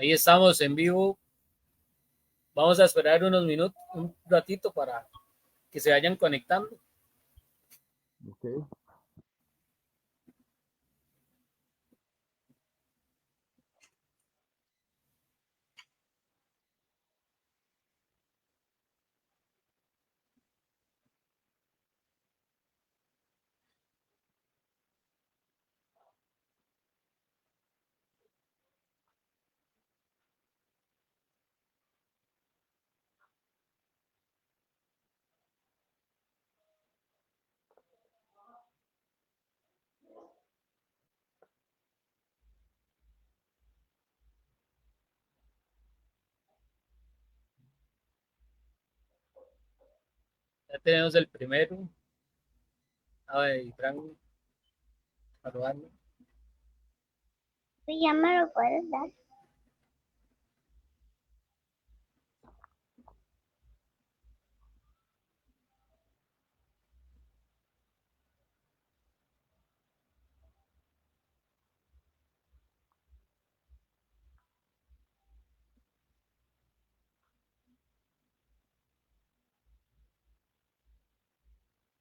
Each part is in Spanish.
Ahí estamos en vivo. Vamos a esperar unos minutos, un ratito para que se vayan conectando. Ok. Ya tenemos el primero. A ver, Frank, saludando. Sí, ya me lo puedes dar.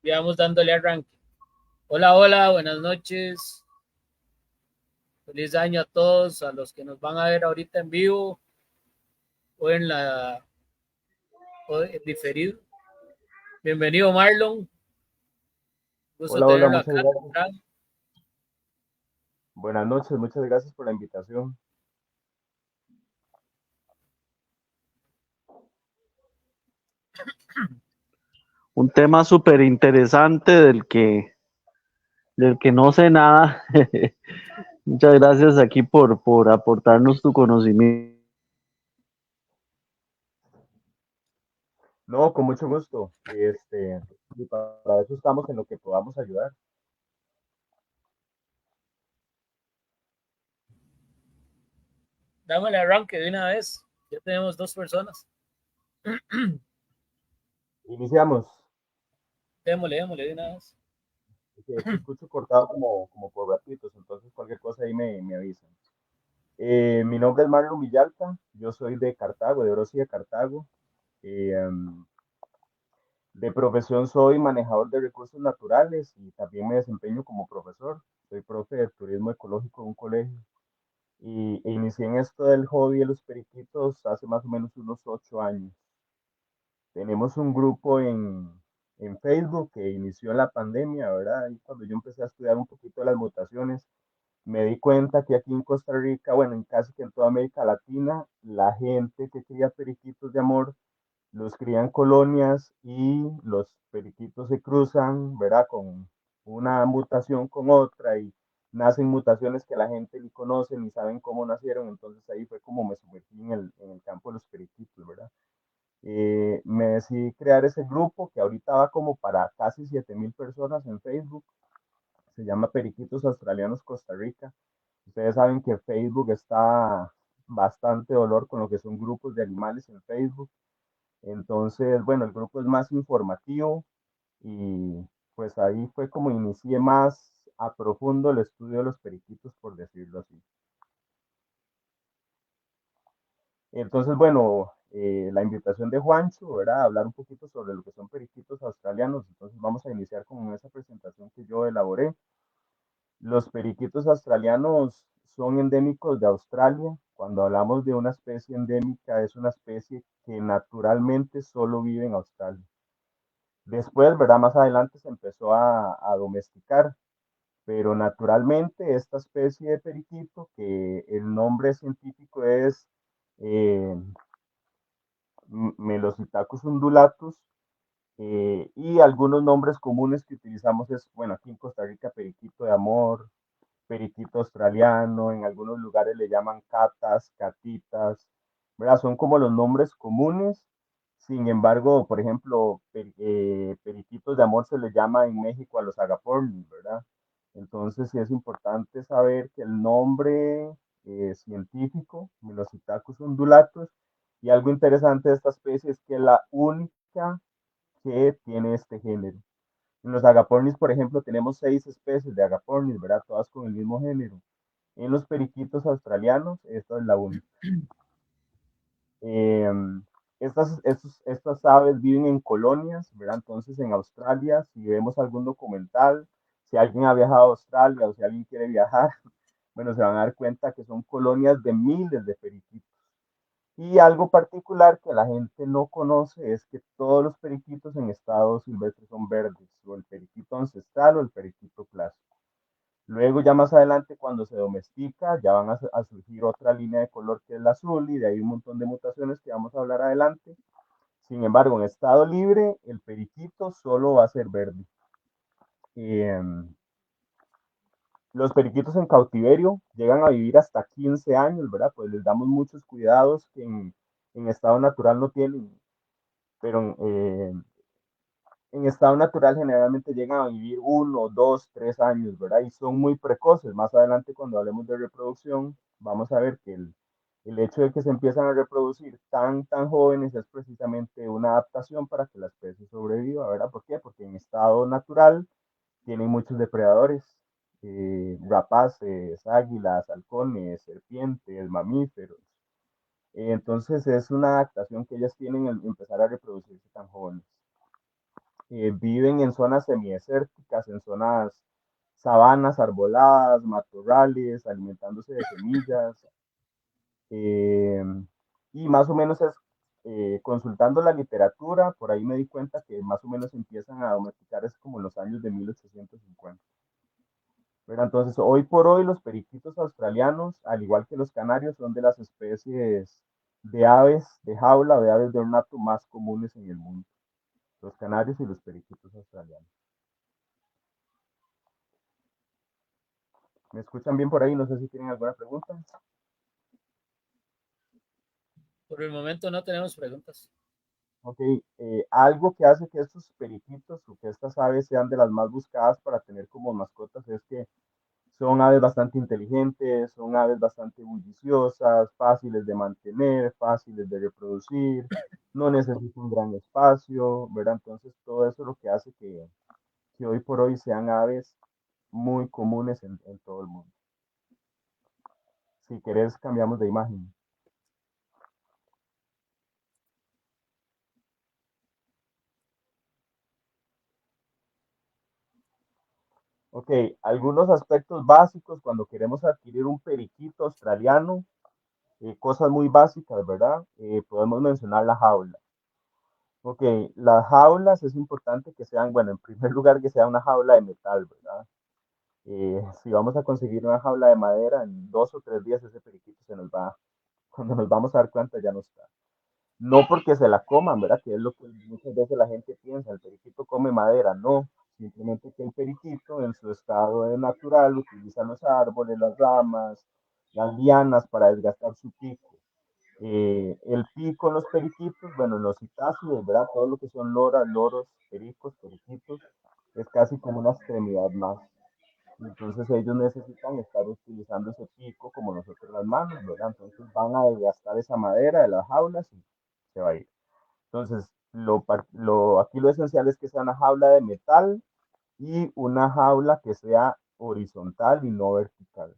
Y vamos dándole arranque. Hola, hola, buenas noches. Feliz año a todos, a los que nos van a ver ahorita en vivo o en la o en diferido. Bienvenido, Marlon. Gusto Hola, hola, tenerlo muchas acá. gracias. Frank. Buenas noches, muchas gracias por la invitación. Un tema súper interesante del que no sé nada. Muchas gracias aquí por aportarnos tu conocimiento. No, con mucho gusto. Y para eso estamos en lo que podamos ayudar. Dámosle arranque de una vez. Ya tenemos dos personas. Iniciamos. Démosle de una vez. Que te escucho cortado como por ratitos, entonces cualquier cosa ahí me avisan. Mi nombre es Marlon Villalta, yo soy de Cartago, de Orosi de Cartago. De profesión soy manejador de recursos naturales y también me desempeño como profesor. Soy profe de turismo ecológico en un colegio. E inicié en esto del hobby de los periquitos hace más o menos unos 8 años. Tenemos un grupo en Facebook que inició en la pandemia, ¿verdad? Y cuando yo empecé a estudiar un poquito de las mutaciones, me di cuenta que aquí en Costa Rica, bueno, en casi que en toda América Latina, la gente que cría periquitos de amor los crían colonias y los periquitos se cruzan, ¿verdad? Con una mutación con otra y nacen mutaciones que la gente ni conoce ni saben cómo nacieron, entonces ahí fue como me sumergí en el campo de los periquitos, ¿verdad? Me decidí crear ese grupo que ahorita va como para casi 7,000 personas en Facebook, se llama Periquitos Australianos Costa Rica. Ustedes saben que Facebook está bastante dolor con lo que son grupos de animales en Facebook. Entonces, bueno, el grupo es más informativo y pues ahí fue como inicié más a profundo el estudio de los periquitos, por decirlo así. Entonces, bueno, la invitación de Juancho, ¿verdad? Hablar un poquito sobre lo que son periquitos australianos. Entonces, vamos a iniciar con esa presentación que yo elaboré. Los periquitos australianos son endémicos de Australia. Cuando hablamos de una especie endémica, es una especie que naturalmente solo vive en Australia. Después, ¿verdad? Más adelante se empezó a domesticar, pero naturalmente esta especie de periquito, que el nombre científico es eh, Melositacus undulatus, y algunos nombres comunes que utilizamos es, bueno, aquí en Costa Rica, periquito de amor, periquito australiano, en algunos lugares le llaman catas, catitas, ¿verdad? Son como los nombres comunes. Sin embargo, por ejemplo, periquitos de amor se le llama en México a los agapornis, ¿verdad? Entonces sí es importante saber que el nombre científico, Melositacus undulatus, y algo interesante de esta especie es que es la única que tiene este género. En los agapornis, por ejemplo, tenemos 6 especies de agapornis, ¿verdad? Todas con el mismo género. En los periquitos australianos, esta es la única. Eh, estas aves viven en colonias, ¿verdad? Entonces en Australia, si vemos algún documental, si alguien ha viajado a Australia o si alguien quiere viajar, bueno, se van a dar cuenta que son colonias de miles de periquitos. Y algo particular que la gente no conoce es que todos los periquitos en estado silvestre son verdes, o el periquito ancestral o el periquito clásico. Luego ya más adelante cuando se domestica ya van a surgir otra línea de color que es el azul y de ahí un montón de mutaciones que vamos a hablar adelante. Sin embargo, en estado libre el periquito solo va a ser verde. Eh, los periquitos en cautiverio llegan a vivir hasta 15 años, ¿verdad? Pues les damos muchos cuidados que en estado natural no tienen, pero en estado natural generalmente llegan a vivir 1, 2, 3 años, ¿verdad? Y son muy precoces. Más adelante, cuando hablemos de reproducción, vamos a ver que el hecho de que se empiezan a reproducir tan jóvenes es precisamente una adaptación para que la especie sobreviva, ¿verdad? ¿Por qué? Porque en estado natural tienen muchos depredadores, rapaces, águilas, halcones, serpientes, mamíferos. Entonces es una adaptación que ellas tienen al empezar a reproducirse tan jóvenes. Viven en zonas semidesérticas, en zonas sabanas arboladas, matorrales, alimentándose de semillas. eh, y más o menos es, consultando la literatura, por ahí me di cuenta que más o menos empiezan a domesticar es como en los años de 1850. Pero entonces, hoy por hoy, los periquitos australianos, al igual que los canarios, son de las especies de aves de jaula, de aves de ornato más comunes en el mundo. Los canarios y los periquitos australianos. ¿Me escuchan bien por ahí? No sé si tienen alguna pregunta. Por el momento no tenemos preguntas. Ok, algo que hace que estos periquitos o que estas aves sean de las más buscadas para tener como mascotas es que son aves bastante inteligentes, son aves bastante bulliciosas, fáciles de mantener, fáciles de reproducir, no necesitan un gran espacio, ¿verdad? Entonces todo eso es lo que hace que hoy por hoy sean aves muy comunes en todo el mundo. Si querés, cambiamos de imagen. Ok, algunos aspectos básicos cuando queremos adquirir un periquito australiano, cosas muy básicas, ¿verdad? Podemos mencionar la jaula. Ok, las jaulas es importante que sean, bueno, en primer lugar que sea una jaula de metal, ¿verdad? Si vamos a conseguir una jaula de madera, en 2 o 3 días ese periquito se nos va, cuando nos vamos a dar cuenta ya no está. No porque se la coman, ¿verdad? Que es lo que muchas veces la gente piensa, el periquito come madera, no. Simplemente que el periquito en su estado natural utiliza los árboles, las ramas, las lianas para desgastar su pico. El pico en los periquitos, bueno, en los citácidos, ¿verdad? Todo lo que son loras, loros, pericos, periquitos, es casi como una extremidad más. Entonces ellos necesitan estar utilizando ese pico como nosotros las manos, ¿verdad? Entonces van a desgastar esa madera de las jaulas y se va a ir. Entonces, aquí lo esencial es que sea una jaula de metal y una jaula que sea horizontal y no vertical.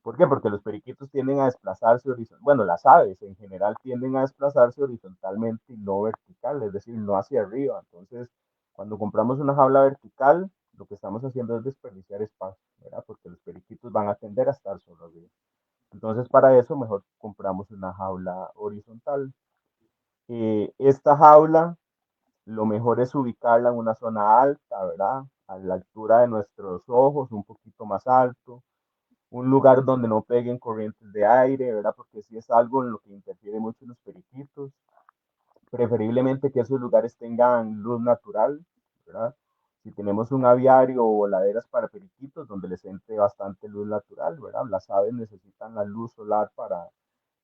¿Por qué? Porque los periquitos tienden a desplazarse horizontalmente, bueno, las aves en general tienden a desplazarse horizontalmente y no vertical, es decir, no hacia arriba. Entonces, cuando compramos una jaula vertical, lo que estamos haciendo es desperdiciar espacio, ¿verdad? Porque los periquitos van a tender a estar solo arriba. Entonces, para eso, mejor compramos una jaula horizontal. Esta jaula, lo mejor es ubicarla en una zona alta, ¿verdad? A la altura de nuestros ojos, un poquito más alto, un lugar donde no peguen corrientes de aire, ¿verdad? Porque si es algo en lo que interfiere mucho los periquitos, preferiblemente que esos lugares tengan luz natural, ¿verdad? Si tenemos un aviario o voladeras para periquitos donde les entre bastante luz natural, ¿verdad? Las aves necesitan la luz solar para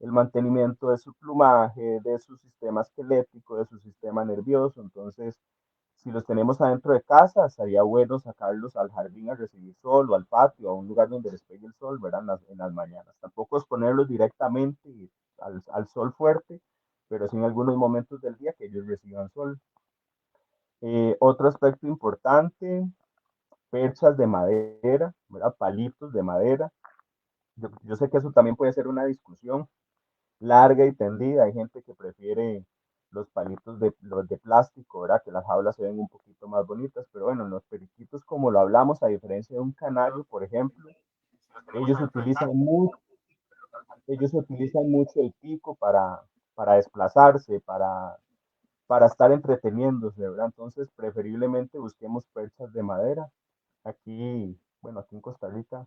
el mantenimiento de su plumaje, de su sistema esquelético, de su sistema nervioso. Entonces, si los tenemos adentro de casa, sería bueno sacarlos al jardín a recibir sol o al patio, a un lugar donde les pegue el sol, ¿verdad? En las mañanas. Tampoco exponerlos directamente al sol fuerte, pero sí en algunos momentos del día que ellos reciban sol. Otro aspecto importante, perchas de madera, ¿verdad? Palitos de madera. Yo sé que eso también puede ser una discusión larga y tendida. Hay gente que prefiere los palitos los de plástico, ¿verdad? Que las jaulas se ven un poquito más bonitas, pero bueno, los periquitos, como lo hablamos, a diferencia de un canario, por ejemplo, ellos utilizan mucho, ellos utilizan mucho el pico para desplazarse, para estar entreteniéndose, ¿verdad? Entonces, preferiblemente busquemos perchas de madera. Aquí, bueno, aquí en Costa Rica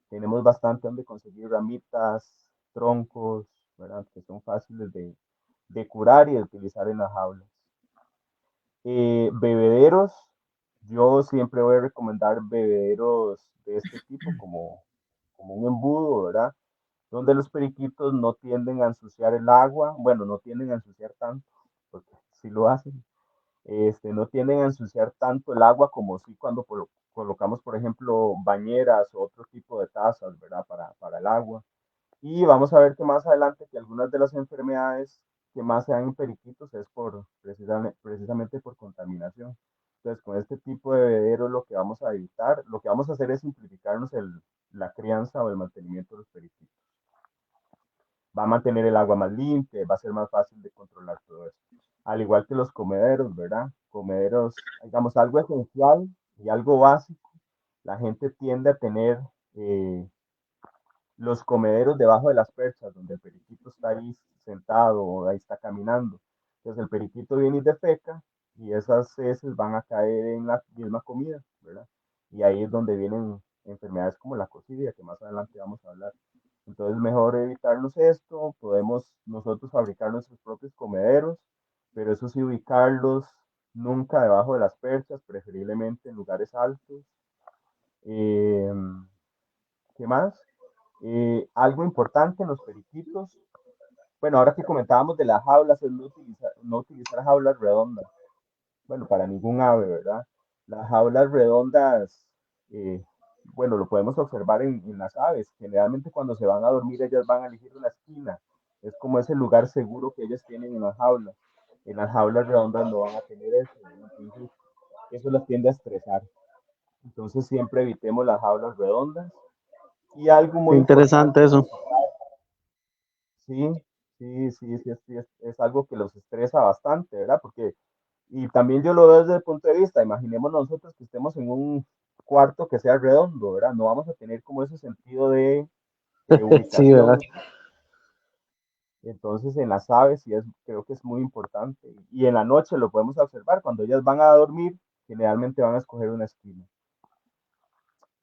tenemos bastante donde conseguir ramitas, troncos, ¿verdad? Que son fáciles de curar y de utilizar en las jaulas. Bebederos, yo siempre voy a recomendar bebederos de este tipo como un embudo, ¿verdad? Donde los periquitos no tienden a ensuciar el agua, bueno, no tienden a ensuciar tanto, porque si lo hacen, no tienden a ensuciar tanto el agua como si cuando colocamos, por ejemplo, bañeras o otro tipo de tazas, ¿verdad? Para el agua. Y vamos a ver que más adelante que algunas de las enfermedades que más se dan en periquitos es precisamente por contaminación. Entonces, con este tipo de bebederos lo que vamos a evitar, lo que vamos a hacer es simplificarnos la crianza o el mantenimiento de los periquitos. Va a mantener el agua más limpia, va a ser más fácil de controlar todo esto. Al igual que los comederos, ¿verdad? Comederos, digamos, algo esencial y algo básico. La gente tiende a tener los comederos debajo de las perchas, donde el periquito está ahí sentado o ahí está caminando. Entonces el periquito viene y defeca y esas heces van a caer en la misma comida, ¿verdad? Y ahí es donde vienen enfermedades como la cocida, que más adelante vamos a hablar. Entonces mejor evitarnos esto, podemos nosotros fabricar nuestros propios comederos, pero eso sí ubicarlos nunca debajo de las perchas, preferiblemente en lugares altos. Eh, ¿Qué más? Algo importante en los periquitos, bueno, ahora que comentábamos de las jaulas, es no utilizar jaulas redondas. Bueno, para ningún ave, ¿verdad? Las jaulas redondas, eh, bueno, lo podemos observar en las aves. Generalmente cuando se van a dormir, ellas van a elegir una esquina. Es como ese lugar seguro que ellas tienen en las jaulas. En las jaulas redondas no van a tener eso, ¿verdad? Entonces, eso las tiende a estresar. Entonces, siempre evitemos las jaulas redondas. Y algo Qué muy interesante importante, eso. sí, sí, es algo que los estresa bastante, ¿verdad? Porque, y también yo lo veo desde el punto de vista, imaginemos nosotros que estemos en un cuarto que sea redondo, ¿verdad? No vamos a tener como ese sentido de Sí, ¿verdad? ubicación. Entonces, en las aves sí creo que es muy importante. Y en la noche lo podemos observar, cuando ellas van a dormir, generalmente van a escoger una esquina.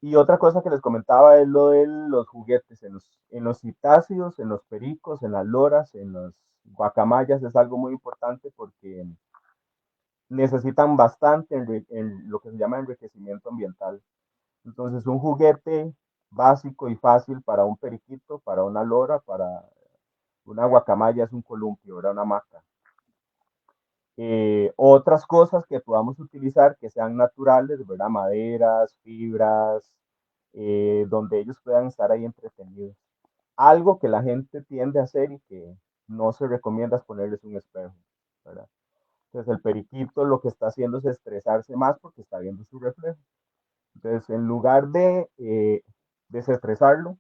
Y otra cosa que les comentaba es lo de los juguetes en los citáceos, en los pericos, en las loras, en los guacamayas, es algo muy importante porque necesitan bastante en lo que se llama enriquecimiento ambiental. Entonces, un juguete básico y fácil para un periquito, para una lora, para una guacamaya es un columpio, ¿verdad? Una maca. Otras cosas que podamos utilizar que sean naturales, ¿verdad? Maderas, fibras, donde ellos puedan estar ahí entretenidos. Algo que la gente tiende a hacer y que no se recomienda es ponerles un espejo, ¿verdad? Entonces el periquito lo que está haciendo es estresarse más porque está viendo su reflejo. Entonces en lugar de desestresarlo,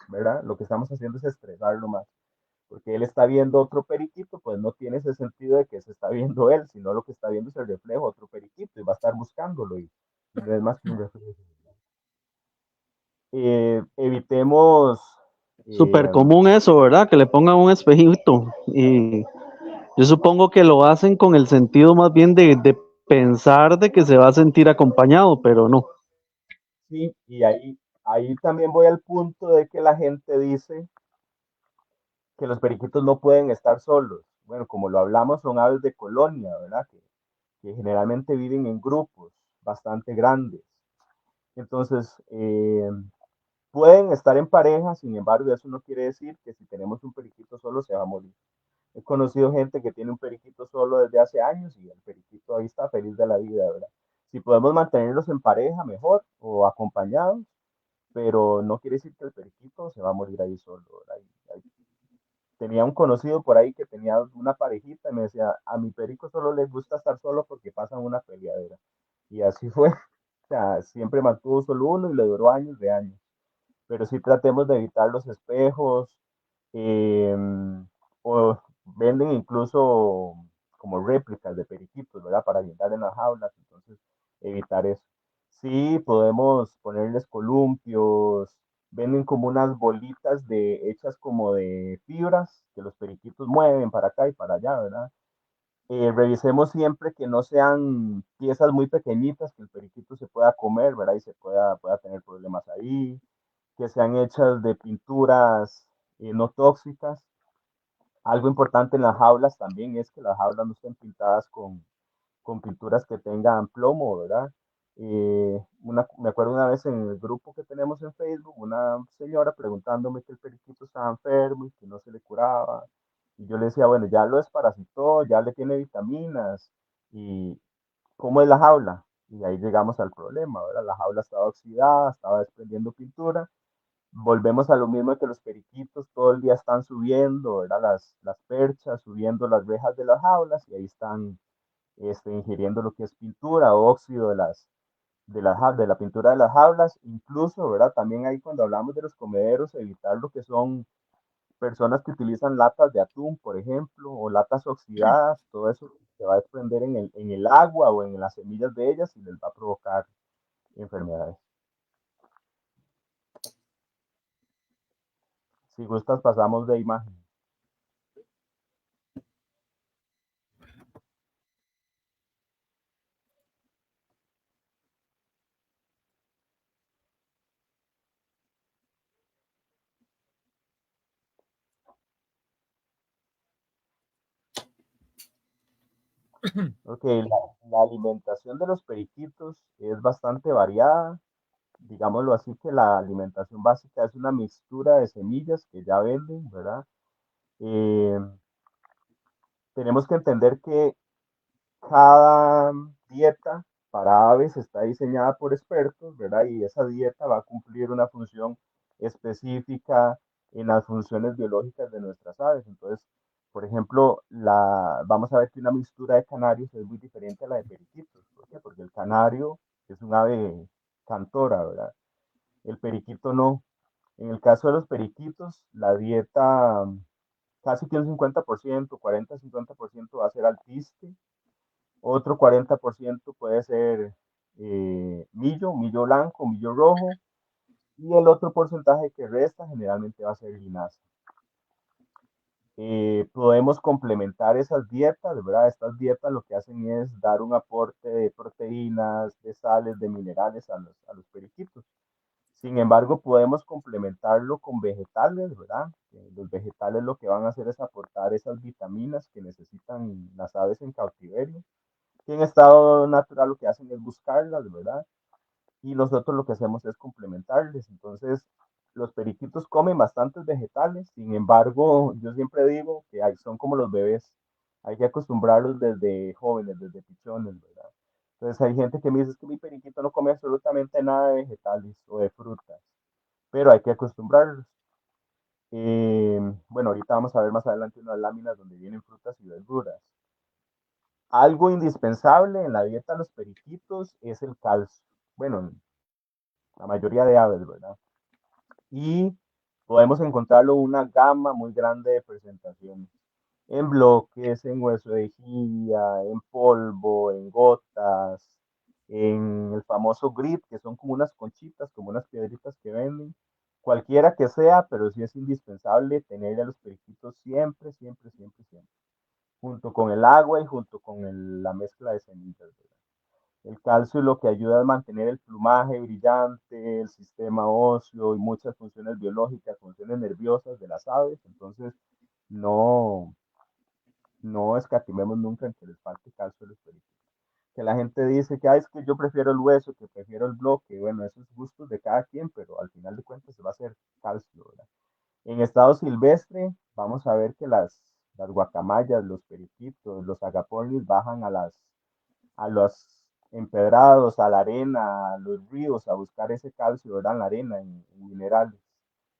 ¿verdad? Lo que estamos haciendo es estresarlo más porque él está viendo otro periquito, pues no tiene ese sentido de que se está viendo él, sino lo que está viendo es el reflejo de otro periquito y va a estar buscándolo y no es más que un reflejo. Evitemos, Súper eh, común eso, ¿verdad? Que le pongan un espejito. Y yo supongo que lo hacen con el sentido más bien de pensar de que se va a sentir acompañado, pero no. sí, y ahí también voy al punto de que la gente dice que los periquitos no pueden estar solos. Bueno, como lo hablamos, son aves de colonia, ¿verdad? Que generalmente viven en grupos bastante grandes. Entonces, pueden estar en pareja, sin embargo, eso no quiere decir que si tenemos un periquito solo se va a morir. He conocido gente que tiene un periquito solo desde hace años y el periquito ahí está feliz de la vida, ¿verdad? Si podemos mantenerlos en pareja, mejor, o acompañados, pero no quiere decir que el periquito se va a morir ahí solo, ¿verdad? Tenía un conocido por ahí que tenía una parejita y me decía, a mi perico solo le gusta estar solo porque pasan una peleadera. Y así fue. sea, siempre mantuvo solo uno y le duró años de años. Pero sí tratemos de evitar los espejos, o venden incluso como réplicas de periquitos, ¿verdad? Para guindar en las jaulas, entonces evitar eso. Sí, podemos ponerles columpios, venden como unas bolitas hechas como de fibras que los periquitos mueven para acá y para allá, ¿verdad? Revisemos siempre que no sean piezas muy pequeñitas que el periquito se pueda comer, ¿verdad? Y pueda tener problemas ahí, que sean hechas de pinturas no tóxicas. Algo importante en las jaulas también es que las jaulas no estén pintadas con pinturas que tengan plomo, ¿verdad? Me acuerdo una vez en el grupo que tenemos en Facebook, una señora preguntándome que el periquito estaba enfermo y que no se le curaba. Y yo le decía, bueno, ya lo desparasitó, ya le tiene vitaminas. ¿Y cómo es la jaula? Y ahí llegamos al problema, ¿verdad? La jaula estaba oxidada, estaba desprendiendo pintura. Volvemos a lo mismo que los periquitos todo el día están subiendo, ¿verdad? Las perchas, subiendo las rejas de las jaulas y ahí están ingiriendo lo que es pintura o óxido de la pintura de las jaulas, incluso, ¿verdad? También ahí cuando hablamos de los comederos, evitar lo que son personas que utilizan latas de atún, por ejemplo, o latas oxidadas, todo eso se va a desprender en el agua o en las semillas de ellas y les va a provocar enfermedades. Si gustas, pasamos de imagen. Ok, la alimentación de los periquitos es bastante variada. Digámoslo así, que la alimentación básica es una mixtura de semillas que ya venden, ¿verdad? Eh, Tenemos que entender que cada dieta para aves está diseñada por expertos, ¿verdad? Y esa dieta va a cumplir una función específica en las funciones biológicas de nuestras aves. Entonces, por ejemplo, vamos a ver que una mixtura de canarios es muy diferente a la de periquitos. ¿Por qué? Porque el canario es un ave cantora, ¿verdad? El periquito no. En el caso de los periquitos, la dieta casi que un 50%, 40-50% va a ser alpiste, otro 40% puede ser millo blanco, millo rojo, y el otro porcentaje que resta generalmente va a ser linaza. Podemos complementar esas dietas, ¿verdad? Estas dietas lo que hacen es dar un aporte de proteínas, de sales, de minerales a los periquitos. Sin embargo, podemos complementarlo con vegetales, ¿verdad? Los vegetales lo que van a hacer es aportar esas vitaminas que necesitan las aves en cautiverio, que en estado natural lo que hacen es buscarlas, ¿verdad? Y nosotros lo que hacemos es complementarles. Entonces, los periquitos comen bastantes vegetales, sin embargo, yo siempre digo que son como los bebés, hay que acostumbrarlos desde jóvenes, desde pichones, ¿verdad? Entonces hay gente que me dice que mi periquito no come absolutamente nada de vegetales o de frutas, pero hay que acostumbrarlos. Bueno, ahorita vamos a ver más adelante unas láminas donde vienen frutas y verduras. Algo indispensable en la dieta de los periquitos es el calcio. Bueno, la mayoría de aves, ¿verdad? Y podemos encontrarlo en una gama muy grande de presentaciones. En bloques, en hueso de jía, en polvo, en gotas, en el famoso grit, que son como unas conchitas, como unas piedritas que venden. Cualquiera que sea, pero sí es indispensable tener a los periquitos siempre, siempre, siempre, siempre. Junto con el agua y junto con la mezcla de semillas, ¿verdad? El calcio lo que ayuda es mantener el plumaje brillante, el sistema óseo y muchas funciones biológicas, funciones nerviosas de las aves. Entonces, no, no escatimemos nunca en que les falte calcio a los periquitos. Que la gente dice que es que yo prefiero el hueso, que prefiero el bloque. Bueno, esos gustos de cada quien, pero al final de cuentas se va a hacer calcio, ¿verdad? En estado silvestre, vamos a ver que las guacamayas, los periquitos, los agapornis bajan a los empedrados, a la arena, a los ríos, a buscar ese calcio, ¿verdad? En la arena, en minerales.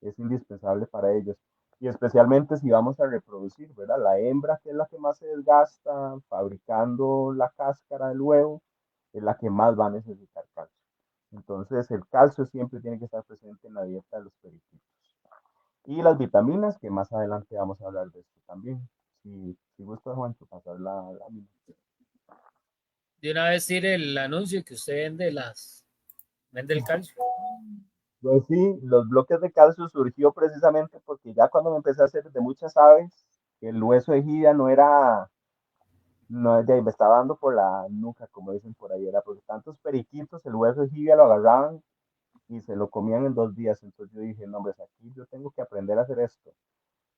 Es indispensable para ellos. Y especialmente si vamos a reproducir, ¿verdad? La hembra, que es la que más se desgasta fabricando la cáscara del huevo, es la que más va a necesitar calcio. Entonces, el calcio siempre tiene que estar presente en la dieta de los periquitos. Y las vitaminas, que más adelante vamos a hablar de esto también. Si gusta, Juancho, pasar la lámina. De una vez tire el anuncio que usted vende el calcio. Pues sí, los bloques de calcio surgió precisamente porque ya cuando me empecé a hacer de muchas aves, el hueso de jibia no era, no, me estaba dando por la nuca, como dicen por ahí, era porque tantos periquitos, el hueso de jibia lo agarraban y se lo comían en 2 días. Entonces yo dije, no, hombre, aquí yo tengo que aprender a hacer esto.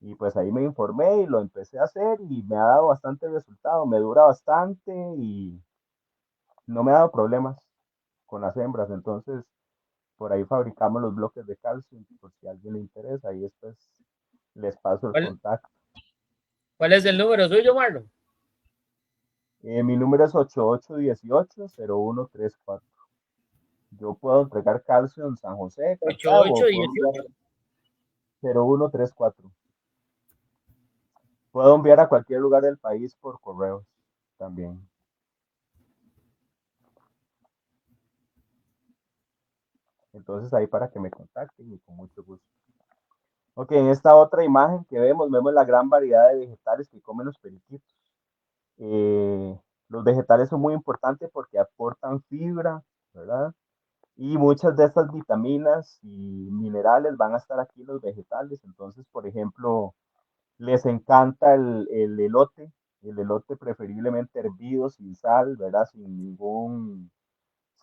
Y pues ahí me informé y lo empecé a hacer y me ha dado bastante resultado, me dura bastante y no me ha dado problemas con las hembras. Entonces, por ahí fabricamos los bloques de calcio, por si a alguien le interesa, y después les paso el ¿Cuál, contacto. cuál es el número suyo, Marlon? Mi número es 8818-0134. Yo puedo entregar calcio en San José, Cartago, puedo enviar 8818. 0134. Puedo enviar a cualquier lugar del país por correos también. Entonces ahí para que me contacten y con mucho gusto. Ok, en esta otra imagen que vemos la gran variedad de vegetales que comen los periquitos. Los vegetales son muy importantes porque aportan fibra, ¿verdad? Y muchas de estas vitaminas y minerales van a estar aquí en los vegetales. Entonces, por ejemplo, les encanta el elote preferiblemente hervido, sin sal, ¿verdad? Sin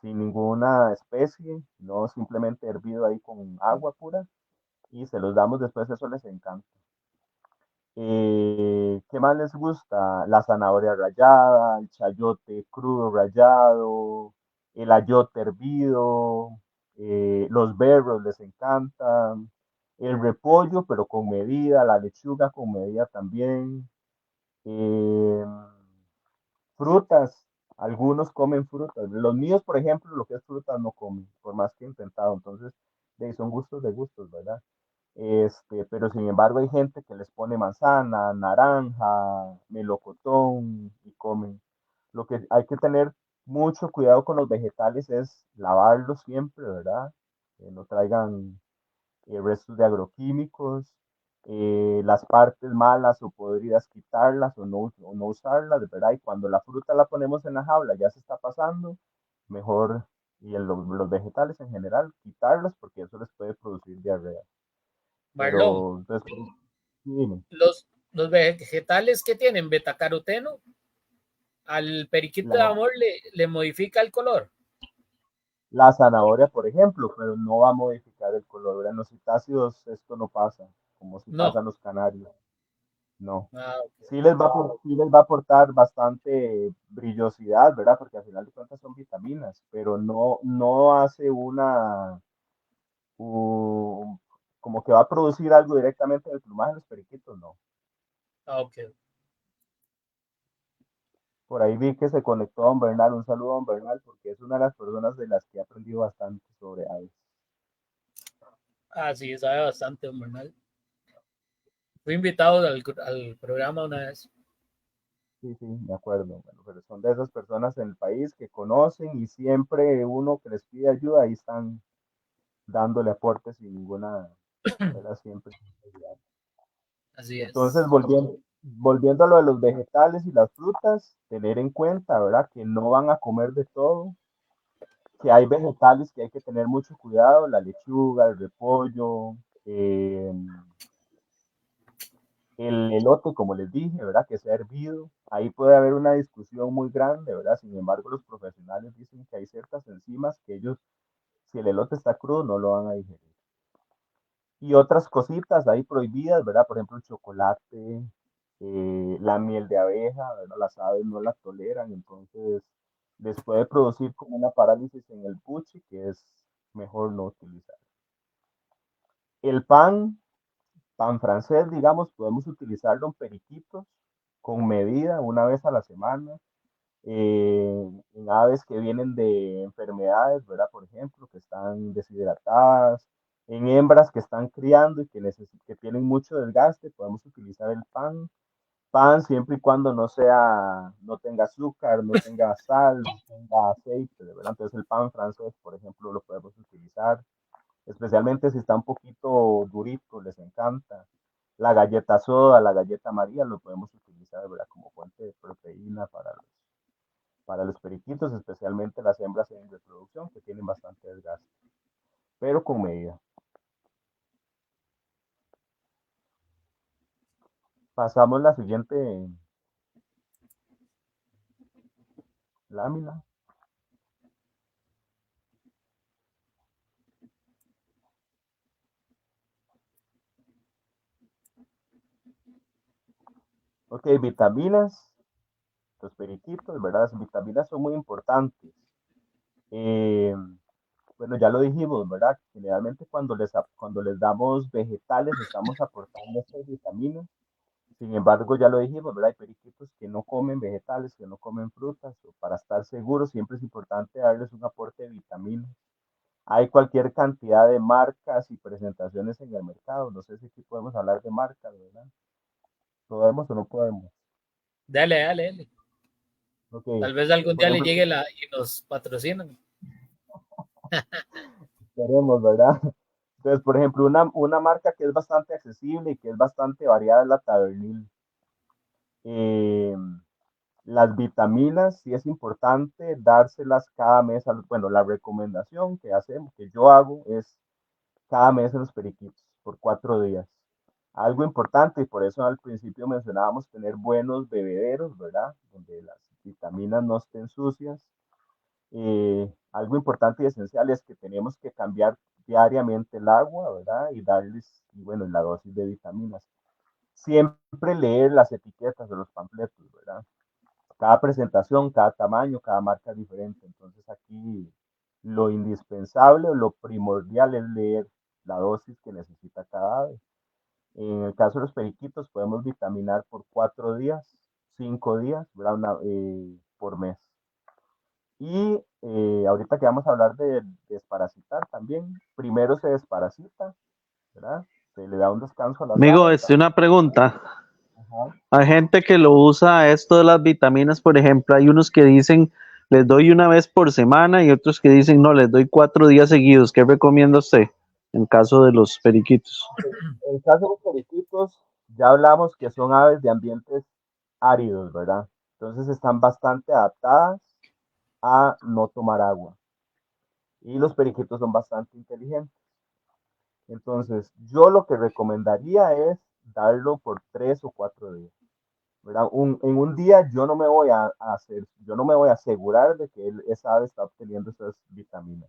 ninguna especie, no simplemente hervido ahí con agua pura. Y se los damos después, eso les encanta. ¿Qué más les gusta? La zanahoria rallada, el chayote crudo rallado, el ayote hervido, los berros les encantan, el repollo, pero con medida, la lechuga con medida también. eh, Frutas, algunos comen frutas. Los míos, por ejemplo, lo que es frutas no comen, por más que he intentado. Entonces, son gustos de gustos, ¿verdad? Pero sin embargo hay gente que les pone manzana, naranja, melocotón y comen. Lo que hay que tener mucho cuidado con los vegetales es lavarlos siempre, ¿verdad? Que no traigan restos de agroquímicos, las partes malas o podridas quitarlas o no usarlas, ¿verdad? Y cuando la fruta la ponemos en la jaula ya se está pasando, mejor, y los vegetales en general, quitarlos porque eso les puede producir diarrea. Marlon, Pero, entonces, sí, los vegetales que tienen betacaroteno al periquito de la, amor le modifica el color. la zanahoria, por ejemplo, pero no va a modificar el color, ¿verdad? En los citáceos esto no pasa, como si No. pasan los canarios, no. Ah, okay. Sí les va a aportar bastante brillosidad, ¿verdad? Porque al final de cuentas son vitaminas, pero no hace u- como que va a producir algo directamente en el plumaje de los periquitos, no. Ah, okay. Por ahí vi que se conectó Don Bernal, un saludo a Don Bernal, porque es una de las personas de las que he aprendido bastante sobre aves. Ah, sí, sabe bastante, Bernal. Fui invitado al programa una vez. Sí, sí, me acuerdo. Bueno, pero son de esas personas en el país que conocen y siempre uno que les pide ayuda, ahí están dándole aportes sin ninguna, ¿verdad? Siempre. Así Entonces, es. volviendo a lo de los vegetales y las frutas, tener en cuenta, ¿verdad? Que no van a comer de todo, que hay vegetales que hay que tener mucho cuidado, la lechuga, el repollo, eh, el elote, como les dije, ¿verdad? Que sea hervido. Ahí puede haber una discusión muy grande, ¿verdad? Sin embargo, los profesionales dicen que hay ciertas enzimas que ellos, si el elote está crudo, no lo van a digerir. Y otras cositas ahí prohibidas, ¿verdad? Por ejemplo, el chocolate, la miel de abeja, ¿verdad? Las aves no la toleran, entonces les puede producir como una parálisis en el puche que es mejor no utilizar. El pan francés, digamos, podemos utilizarlo en periquitos con medida una vez a la semana, en aves que vienen de enfermedades, ¿verdad? Por ejemplo, que están deshidratadas, en hembras que están criando y que tienen mucho desgaste, podemos utilizar el pan. Pan siempre y cuando no tenga azúcar, no tenga sal, no tenga aceite, ¿verdad? Entonces el pan francés, por ejemplo, lo podemos utilizar, especialmente si está un poquito durito, les encanta. La galleta soda, la galleta María, lo podemos utilizar, ¿verdad? Como fuente de proteína para los periquitos, especialmente las hembras en reproducción, que tienen bastante desgaste, pero con medida. Pasamos la siguiente lámina. Ok, vitaminas, los periquitos, ¿verdad? Las vitaminas son muy importantes. Eh, bueno, ya lo dijimos, ¿verdad? Generalmente cuando les damos vegetales estamos aportando estas vitaminas. Sin embargo, ya lo dijimos, ¿verdad? Hay periquitos que no comen vegetales, que no comen frutas. O para estar seguros, siempre es importante darles un aporte de vitaminas. Hay cualquier cantidad de marcas y presentaciones en el mercado. No sé si aquí podemos hablar de marcas, ¿verdad? ¿Podemos o no podemos? Dale, dale, dale. Ok. Tal vez algún Por día le ejemplo, llegue y nos patrocinan. queremos, ¿verdad? Entonces, por ejemplo, una marca que es bastante accesible y que es bastante variada es la Tabernil. Eh, las vitaminas, sí es importante dárselas cada mes. Bueno, la recomendación que hacemos, que yo hago, es cada mes en los periquitos por 4 días. Algo importante, y por eso al principio mencionábamos tener buenos bebederos, ¿verdad? Donde las vitaminas no estén sucias. Algo importante y esencial es que tenemos que cambiar diariamente el agua, ¿verdad? Y darles, y bueno, la dosis de vitaminas. Siempre leer las etiquetas de los panfletos, ¿verdad? Cada presentación, cada tamaño, cada marca es diferente. Entonces aquí lo indispensable o lo primordial es leer la dosis que necesita cada ave. En el caso de los periquitos podemos vitaminar por 4 días, 5 días, ¿verdad? Por mes. Y ahorita que vamos a hablar de desparasitar también, primero se desparasita, ¿verdad? Se le da un descanso a las Amigo, aves. una pregunta. Ajá. Hay gente que lo usa esto de las vitaminas, por ejemplo, hay unos que dicen les doy una vez por semana y otros que dicen no, les doy 4 días seguidos. ¿Qué recomienda usted en caso de los periquitos? En el caso de los periquitos, ya hablamos que son aves de ambientes áridos, ¿verdad? Entonces están bastante adaptadas a no tomar agua. Y los periquitos son bastante inteligentes. Entonces, yo lo que recomendaría es darlo por 3 o 4 días, ¿verdad? En un día yo no me voy a hacer, yo no me voy a asegurar de que esa ave está obteniendo esas vitaminas.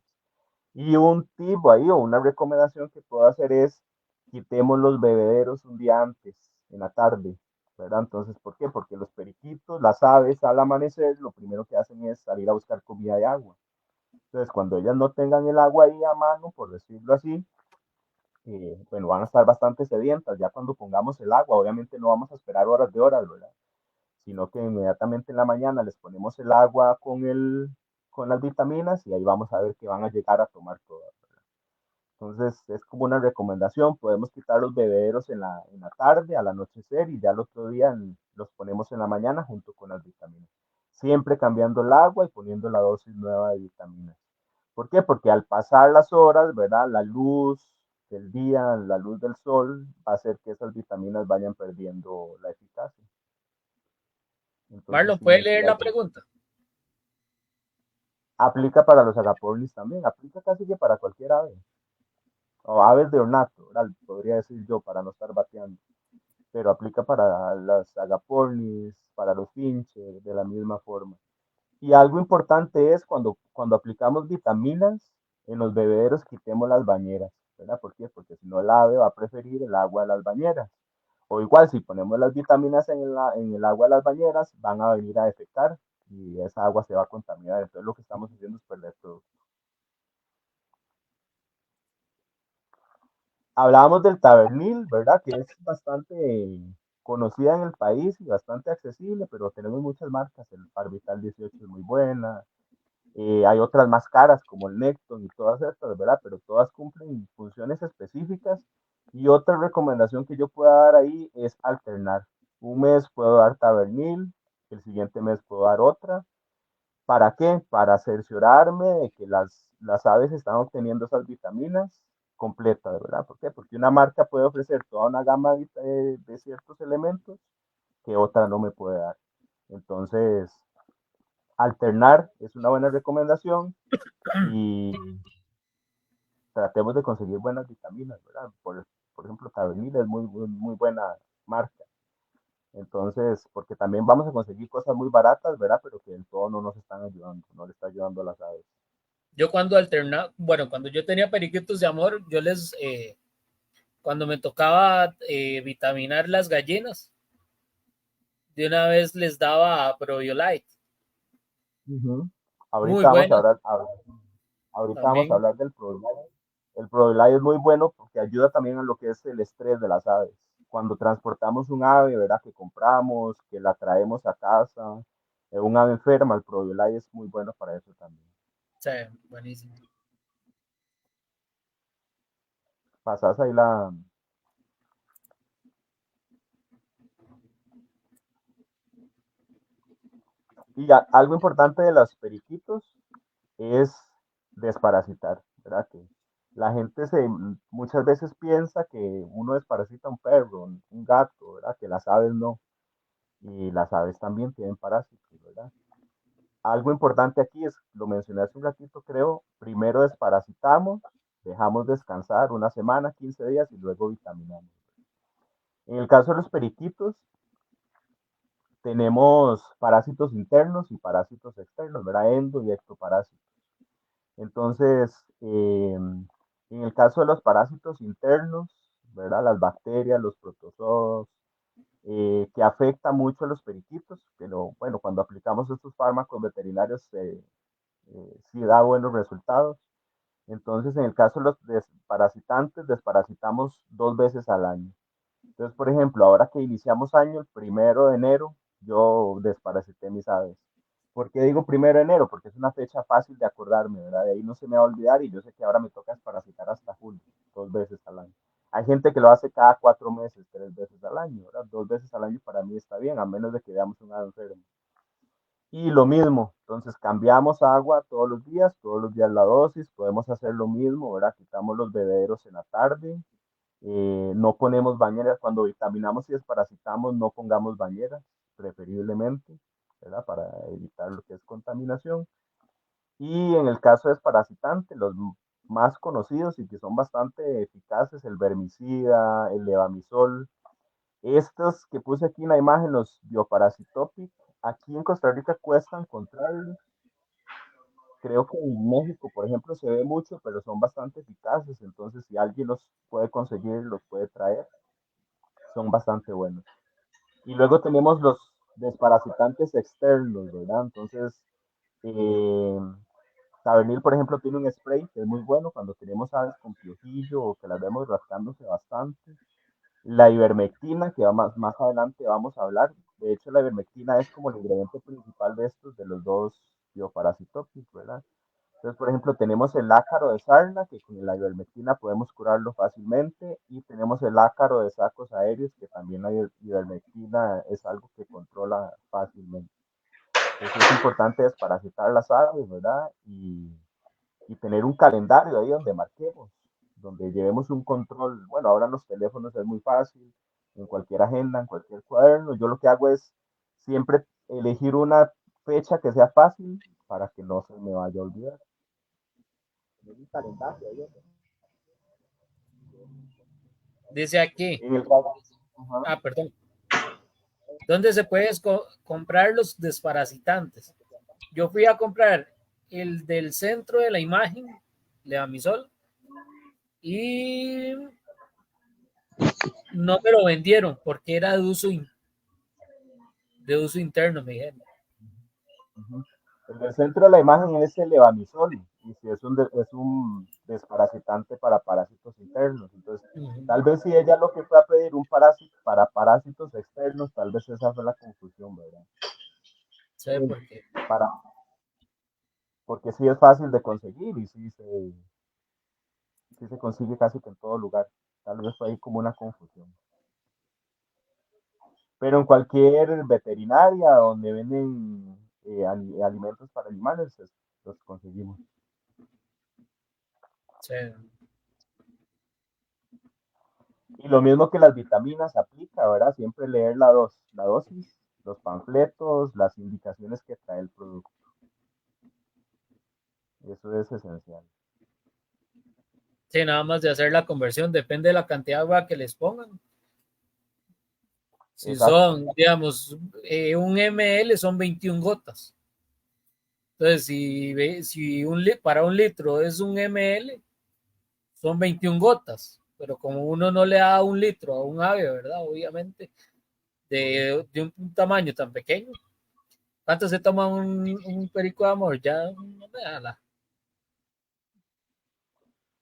Y un tip ahí o una recomendación que puedo hacer es quitemos los bebederos un día antes, en la tarde, ¿verdad? Entonces, ¿por qué? Porque los periquitos, las aves al amanecer, lo primero que hacen es salir a buscar comida y agua. Entonces, cuando ellas no tengan el agua ahí a mano, por decirlo así, bueno, van a estar bastante sedientas. Ya cuando pongamos el agua, obviamente no vamos a esperar horas de horas, ¿verdad? Sino que inmediatamente en la mañana les ponemos el agua con las vitaminas y ahí vamos a ver que van a llegar a tomar todas. Entonces es como una recomendación, podemos quitar los bebederos en la tarde, al anochecer y ya el otro día los ponemos en la mañana junto con las vitaminas. Siempre cambiando el agua y poniendo la dosis nueva de vitaminas. ¿Por qué? Porque al pasar las horas, ¿verdad? La luz del día, la luz del sol, va a hacer que esas vitaminas vayan perdiendo la eficacia. Entonces Marlon, sí, ¿puede sí leer la pregunta? aplica para los agapornis también, aplica casi que para cualquier ave, o aves de ornato, ¿verdad? Podría decir yo, para no estar bateando, pero aplica para las agapornis, para los finches, de la misma forma. Y algo importante es cuando aplicamos vitaminas en los bebederos, quitemos las bañeras, ¿verdad? ¿Por qué? Porque si no el ave va a preferir el agua de las bañeras. O igual, si ponemos las vitaminas en el agua de las bañeras, van a venir a defecar y esa agua se va a contaminar. Entonces lo que estamos haciendo es perder todo. Hablábamos del Tabernil, ¿verdad? Que es bastante conocida en el país y bastante accesible, pero tenemos muchas marcas. El Parvital 18 es muy buena. Hay otras más caras como el Necton y todas estas, ¿verdad? Pero todas cumplen funciones específicas. Y otra recomendación que yo pueda dar ahí es alternar. Un mes puedo dar Tabernil, el siguiente mes puedo dar otra. ¿Para qué? Para cerciorarme de que las aves están obteniendo esas vitaminas completas, ¿verdad? ¿Por qué? Porque una marca puede ofrecer toda una gama de ciertos elementos que otra no me puede dar. Entonces, alternar es una buena recomendación y tratemos de conseguir buenas vitaminas, ¿verdad? Por ejemplo, Tabenil es muy buena marca. Entonces, porque también vamos a conseguir cosas muy baratas, ¿verdad? Pero que del todo no nos están ayudando, no le está ayudando a las aves. Yo cuando alternaba, bueno, cuando yo tenía periquitos de amor, yo les, cuando me tocaba vitaminar las gallinas, de una vez les daba Probiolite. Ujú. Muy Ahorita vamos a buena hablar, ahorita vamos a también. hablar del Probiolite. El Probiolite es muy bueno porque ayuda también a lo que es el estrés de las aves. Cuando transportamos un ave, ¿verdad? Que compramos, que la traemos a casa, un ave enferma, el Probiolite es muy bueno para eso también. Sí, buenísimo. Pasas ahí la... Y ya, algo importante de los periquitos es desparasitar, ¿verdad? Que la gente muchas veces piensa que uno desparasita a un perro, un gato, ¿verdad? Que las aves no. Y las aves también tienen parásitos, ¿verdad? Algo importante aquí es, lo mencioné hace un ratito, creo, primero desparasitamos, dejamos descansar una semana, 15 días y luego vitaminamos. En el caso de los periquitos, tenemos parásitos internos y parásitos externos, ¿verdad? Endo y ectoparásitos. Entonces, en el caso de los parásitos internos, ¿verdad? Las bacterias, los protozoos, que afecta mucho a los periquitos, pero bueno, cuando aplicamos estos fármacos veterinarios sí da buenos resultados. Entonces, en el caso de los desparasitantes, desparasitamos 2 veces al año. Entonces, por ejemplo, ahora que iniciamos año, el 1 de enero, yo desparasité mis aves. ¿Por qué digo 1 de enero? Porque es una fecha fácil de acordarme, ¿verdad? De ahí no se me va a olvidar y yo sé que ahora me toca desparasitar hasta julio, 2 veces al año. Hay gente que lo hace cada 4 meses, 3 veces al año, ¿verdad? 2 veces al año para mí está bien, a menos de que veamos un ave enfermo. Y lo mismo, entonces cambiamos agua todos los días la dosis, podemos hacer lo mismo, ¿verdad? Quitamos los bebederos en la tarde, no ponemos bañeras, cuando vitaminamos y desparasitamos, no pongamos bañeras, preferiblemente, ¿verdad? Para evitar lo que es contaminación. Y en el caso de desparasitante, los más conocidos y que son bastante eficaces, el vermicida, el levamisol, estos que puse aquí en la imagen, los bioparasitopic, aquí en Costa Rica cuesta encontrarlos. Creo que en México, por ejemplo, se ve mucho, pero son bastante eficaces. Entonces, si alguien los puede conseguir, los puede traer, son bastante buenos. Y luego tenemos los desparasitantes externos, ¿verdad? Entonces, eh, Tabernil, por ejemplo, tiene un spray que es muy bueno cuando tenemos aves con piojillo o que las vemos rascándose bastante. La ivermectina, que más adelante vamos a hablar. De hecho, la ivermectina es como el ingrediente principal de estos, de los dos bioparasitópicos, ¿verdad? Entonces, por ejemplo, tenemos el ácaro de sarna, que con la ivermectina podemos curarlo fácilmente, y tenemos el ácaro de sacos aéreos, que también la ivermectina es algo que controla fácilmente. Entonces es importante desparasitar las aves, ¿verdad? Y tener un calendario ahí donde marquemos, donde llevemos un control. Bueno, ahora en los teléfonos es muy fácil, en cualquier agenda, en cualquier cuaderno. Yo lo que hago es siempre elegir una fecha que sea fácil para que no se me vaya a olvidar. Tener un calendario ahí. Dice aquí, En el caso, ajá. perdón, ¿dónde se puede comprar los desparasitantes? Yo fui a comprar el del centro de la imagen, Levamisol, y no me lo vendieron porque era de uso interno, me dijeron. Ujú. El del centro de la imagen es el levamisol, y si es un desparasitante para parásitos internos. Entonces, Uh -huh. tal vez si ella lo que fue a pedir un parásito para parásitos externos, tal vez esa fue la confusión, ¿verdad? ¿Sabe por qué? Para, porque sí es fácil de conseguir y sí se consigue casi que en todo lugar. Tal vez fue ahí como una confusión. Pero en cualquier veterinaria donde venden alimentos para animales, los conseguimos. Sí. Y lo mismo que las vitaminas aplica, ¿verdad? Siempre leer la dosis, los panfletos, las indicaciones que trae el producto. Eso es esencial. Sí, nada más de hacer la conversión, depende de la cantidad de agua que les pongan. Si Exacto. son, digamos, un ml son 21 gotas. Entonces, si para un litro es un ml, son 21 gotas. Pero como uno no le da un litro a un ave, ¿verdad? Obviamente, de un tamaño tan pequeño. ¿Cuánto se toma un perico de amor? Ya no me da la.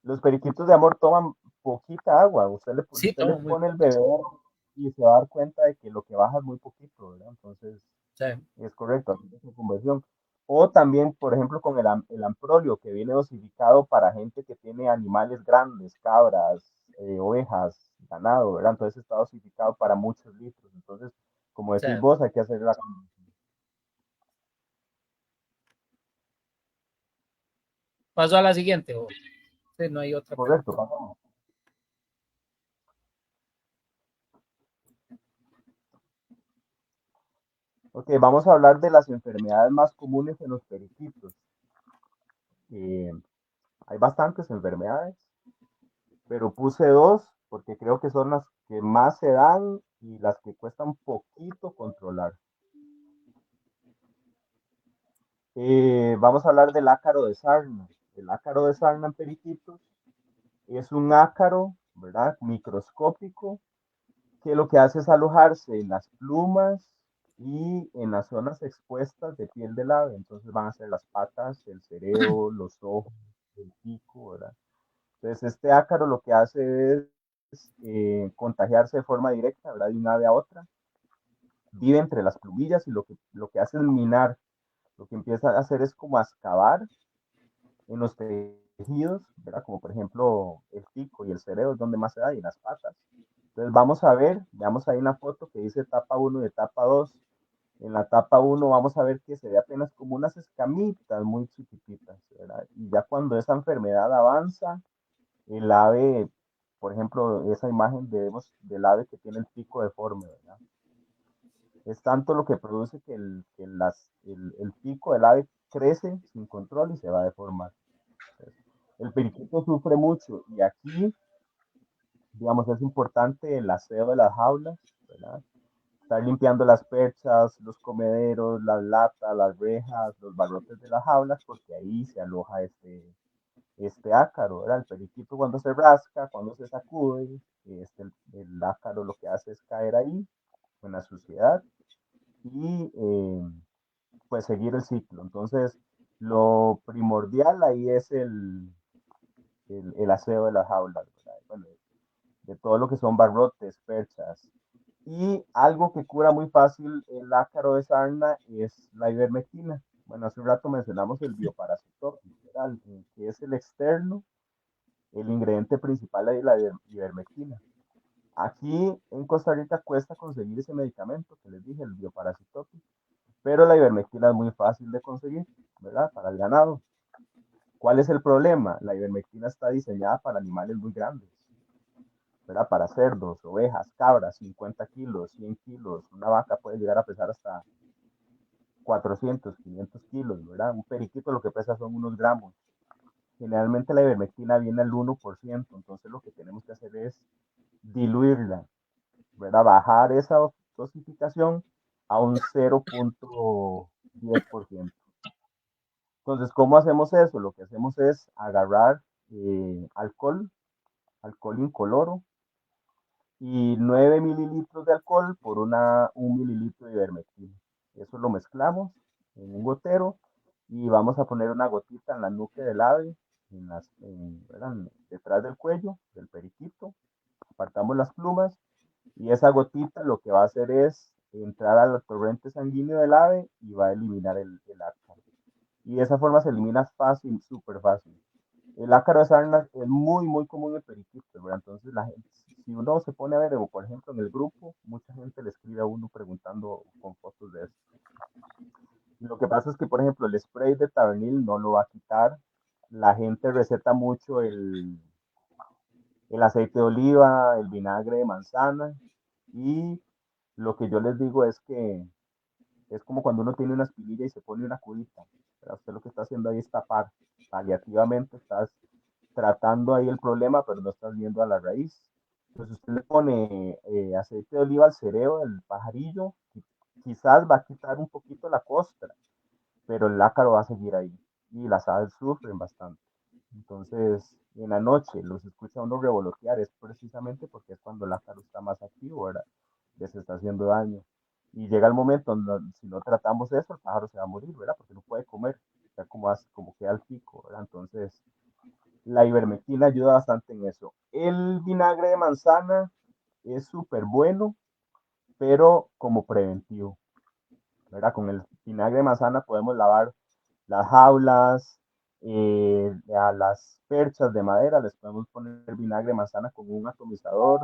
Los periquitos de amor toman poquita agua. Sí, Usted le toma muy pone el poquito. bebé y se va a dar cuenta de que lo que baja es muy poquito, ¿verdad? Entonces, Sí, es correcto, hacer esa conversión. O también, por ejemplo, con el amprolio, que viene dosificado para gente que tiene animales grandes, cabras, ovejas, ganado, ¿verdad? Entonces está dosificado para muchos litros. Entonces, como sí. decís vos, hay que hacer la conversión. Paso a la siguiente. Sí, no hay otra Correcto, pregunta. pasamos. Ok, vamos a hablar de las enfermedades más comunes en los periquitos. Eh, Hay bastantes enfermedades, pero puse dos porque creo que son las que más se dan y las que cuestan poquito controlar. Vamos a hablar del ácaro de sarna. El ácaro de sarna en periquitos es un ácaro, ¿verdad? Microscópico, que lo que hace es alojarse en las plumas y en las zonas expuestas de piel del ave. Entonces van a ser las patas, el cerebro, los ojos, el pico, ¿verdad? Entonces este ácaro lo que hace es contagiarse de forma directa, ¿verdad? De un ave a otra. Vive entre las plumillas y lo que hace es minar. Lo que empieza a hacer es como a excavar en los tejidos, ¿verdad? Como por ejemplo el pico y el cerebro es donde más se da y en las patas. Entonces vamos a ver, veamos ahí una foto que dice etapa uno y etapa 2. En la etapa uno vamos a ver que se ve apenas como unas escamitas muy chiquititas, ¿verdad? Y ya cuando esa enfermedad avanza, el ave, por ejemplo, esa imagen vemos del ave que tiene el pico deforme, ¿verdad? Es tanto lo que produce que el pico del ave crece sin control y se va a deformar. El periquito sufre mucho y aquí, digamos, es importante el aseo de las jaulas, ¿verdad? Estar limpiando las perchas, los comederos, las latas, las rejas, los barrotes de las jaulas, porque ahí se aloja este ácaro, ¿verdad? El periquito cuando se rasca, cuando se sacude, el ácaro lo que hace es caer ahí, en la suciedad, y pues seguir el ciclo. Entonces, lo primordial ahí es el aseo de las jaulas, ¿verdad? Bueno, de todo lo que son barrotes, perchas. Y algo que cura muy fácil el ácaro de sarna es la ivermectina. Bueno, hace un rato mencionamos el bioparasitópico, que es el externo, el ingrediente principal de la ivermectina. Aquí en Costa Rica cuesta conseguir ese medicamento que les dije, el bioparasitópico, pero la ivermectina es muy fácil de conseguir, ¿verdad? Para el ganado. ¿Cuál es el problema? La ivermectina está diseñada para animales muy grandes, ¿verdad? Para cerdos, ovejas, cabras, 50 kilos, 100 kilos. Una vaca puede llegar a pesar hasta 400, 500 kilos, ¿verdad? Un periquito lo que pesa son unos gramos. Generalmente la ivermectina viene al 1%, entonces lo que tenemos que hacer es diluirla, ¿verdad? Bajar esa dosificación a un 0.10%. Entonces, ¿cómo hacemos eso? Lo que hacemos es agarrar alcohol incoloro, y 9 mililitros de alcohol por un mililitro de ivermectina. Eso lo mezclamos en un gotero y vamos a poner una gotita en la nuca del ave, ¿verdad? Detrás del cuello, del periquito. Apartamos las plumas y esa gotita lo que va a hacer es entrar al torrente sanguíneo del ave y va a eliminar el ácaro. Y de esa forma se elimina fácil, súper fácil. El ácaro de sarna es muy, muy común en periquitos, ¿verdad? Entonces, si uno se pone a ver, o por ejemplo en el grupo, mucha gente le escribe a uno preguntando con fotos de esto. Y lo que pasa es que, por ejemplo, el spray de Tavernil no lo va a quitar. La gente receta mucho el aceite de oliva, el vinagre de manzana, y lo que yo les digo es que es como cuando uno tiene una espinilla y se pone una curita. Pero usted lo que está haciendo ahí es tapar. Paliativamente estás tratando ahí el problema, pero no estás viendo a la raíz. Entonces usted le pone aceite de oliva al cereo del pajarillo, quizás va a quitar un poquito la costra, pero el ácaro va a seguir ahí y las aves sufren bastante. Entonces, en la noche los escucha uno revolotear, es precisamente porque es cuando el ácaro está más activo, ¿verdad? Les está haciendo daño. Y llega el momento donde si no tratamos eso, el pájaro se va a morir, ¿verdad? Porque no puede comer, o sea, como queda el pico, ¿verdad? Entonces, la ivermectina ayuda bastante en eso. El vinagre de manzana es súper bueno, pero como preventivo, ¿verdad? Con el vinagre de manzana podemos lavar las jaulas, a las perchas de madera les podemos poner vinagre de manzana con un atomizador,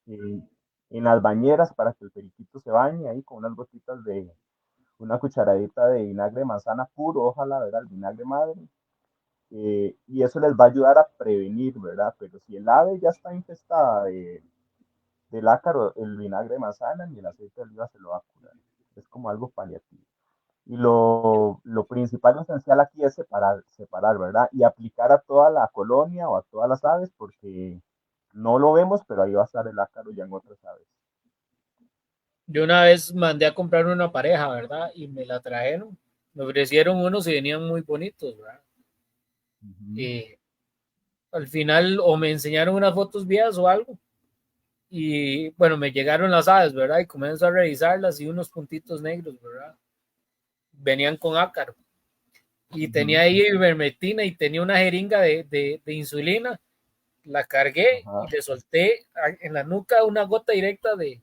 eh, en las bañeras para que el periquito se bañe ahí con unas gotitas de una cucharadita de vinagre de manzana puro, ojalá, ¿verdad? El vinagre madre. Y eso les va a ayudar a prevenir, ¿verdad? Pero si el ave ya está infestada del ácaro, el vinagre de manzana ni el aceite de oliva se lo va a curar. Es como algo paliativo. Y lo principal y esencial aquí es separar, ¿verdad? Y aplicar a toda la colonia o a todas las aves, porque no lo vemos, pero ahí va a estar el ácaro ya en otras aves. Yo una vez mandé a comprar una pareja, ¿verdad? Y me la trajeron. Me ofrecieron unos y venían muy bonitos, ¿verdad? Ujú. Y al final o me enseñaron unas fotos viejas o algo. Y bueno, me llegaron las aves, ¿verdad? Y comencé a revisarlas y unos puntitos negros, ¿verdad? Venían con ácaro. Y tenía Ujú. ahí ivermectina y tenía una jeringa de insulina. La cargué y Ajá. le solté en la nuca una gota directa de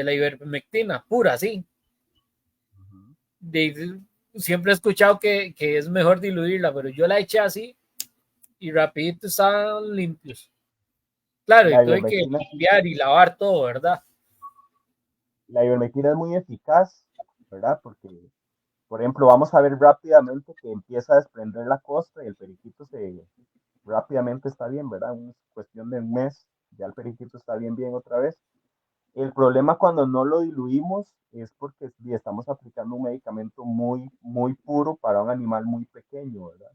la ivermectina, pura, sí. Ujú. De, siempre he escuchado que es mejor diluirla, pero yo la eché así y rapidito estaban limpios. Claro, y La tuve que ivermectina, limpiar y lavar todo, ¿verdad? la ivermectina es muy eficaz, ¿verdad? Porque, por ejemplo, vamos a ver rápidamente que empieza a desprender la costra y el periquito se rápidamente está bien, ¿verdad? Es cuestión de un mes, ya el periquito está bien otra vez. El problema cuando no lo diluimos es porque estamos aplicando un medicamento muy puro para un animal muy pequeño, ¿verdad?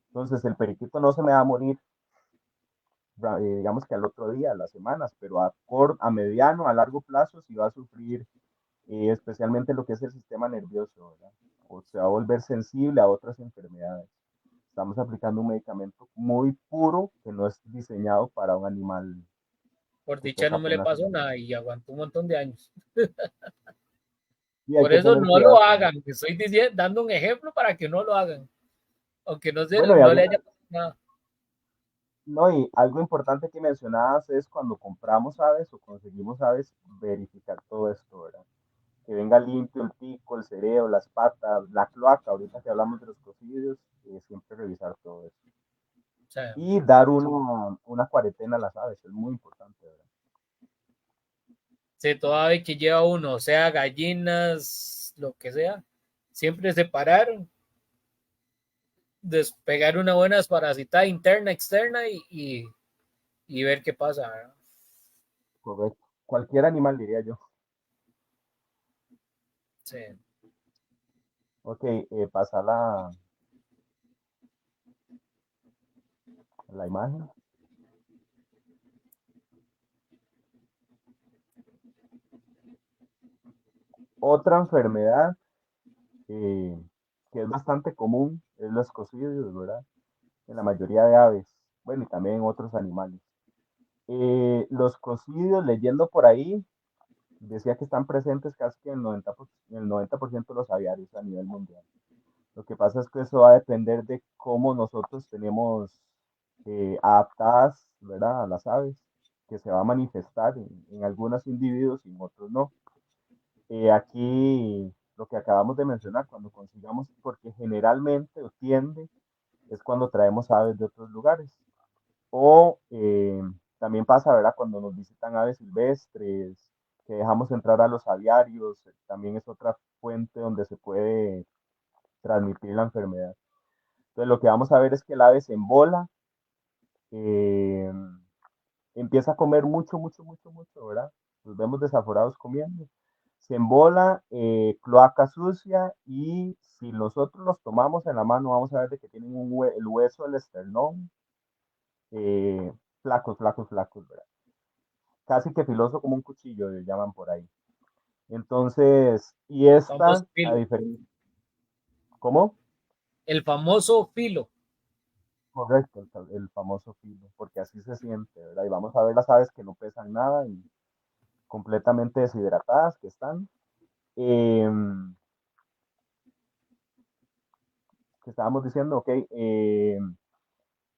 Entonces el periquito no se me va a morir, digamos que al otro día, a las semanas, pero a mediano, a largo plazo sí va a sufrir, especialmente lo que es el sistema nervioso, ¿verdad? O se va a volver sensible a otras enfermedades. Estamos aplicando un medicamento muy puro que no es diseñado para un animal Por que dicha pesa no me le apenas pasó un nada kilo. y aguantó un montón de años. Y hay Por que eso tener no lo cuidado con hagan. eso. Estoy diciendo, dando un ejemplo para que no lo hagan. Aunque no, Bueno, no le haya pasado nada. no, y algo importante que mencionabas es cuando compramos aves o conseguimos aves, verificar todo esto, ¿verdad? Que venga limpio el pico, el cereo, las patas, la cloaca, ahorita que hablamos de los cocidos, siempre revisar todo eso. O sea, Y dar una cuarentena a las aves, es muy importante, ¿verdad? se todavía que lleva uno, sea gallinas, lo que sea, siempre separar, despegar una buena desparasitada interna, externa y ver qué pasa, ¿verdad? Correcto. Cualquier animal, diría yo. Sí. Ok, pasa la imagen. Otra enfermedad eh, que es bastante común es los cocidios, ¿verdad? En la mayoría de aves, bueno, y también en otros animales. Los cocidios, leyendo por ahí, decía que están presentes casi que en el 90% de los aviarios a nivel mundial. Lo que pasa es que eso va a depender de cómo nosotros tenemos adaptadas, ¿verdad?, a las aves, que se va a manifestar en algunos individuos y en otros no. Aquí lo que acabamos de mencionar, cuando consigamos, porque generalmente o tiende, es cuando traemos aves de otros lugares. O también pasa, ¿verdad? Cuando nos visitan aves silvestres, que dejamos entrar a los aviarios, también es otra fuente donde se puede transmitir la enfermedad. Entonces lo que vamos a ver es que el ave se embola, eh, empieza a comer mucho, mucho, mucho, mucho, ¿verdad? Los vemos desaforados comiendo. Se embola, cloaca sucia y si nosotros los tomamos en la mano vamos a ver de que tienen el hueso del esternón eh, flacos, flacos, flacos, ¿verdad? Casi que filoso como un cuchillo, le llaman por ahí. Entonces, y Famoso esta, a filo. diferencia, ¿cómo? El famoso filo. Correcto, el famoso filo, porque así se siente, ¿verdad? Y vamos a ver las aves que no pesan nada y completamente deshidratadas que están. Eh, que estábamos diciendo, ok,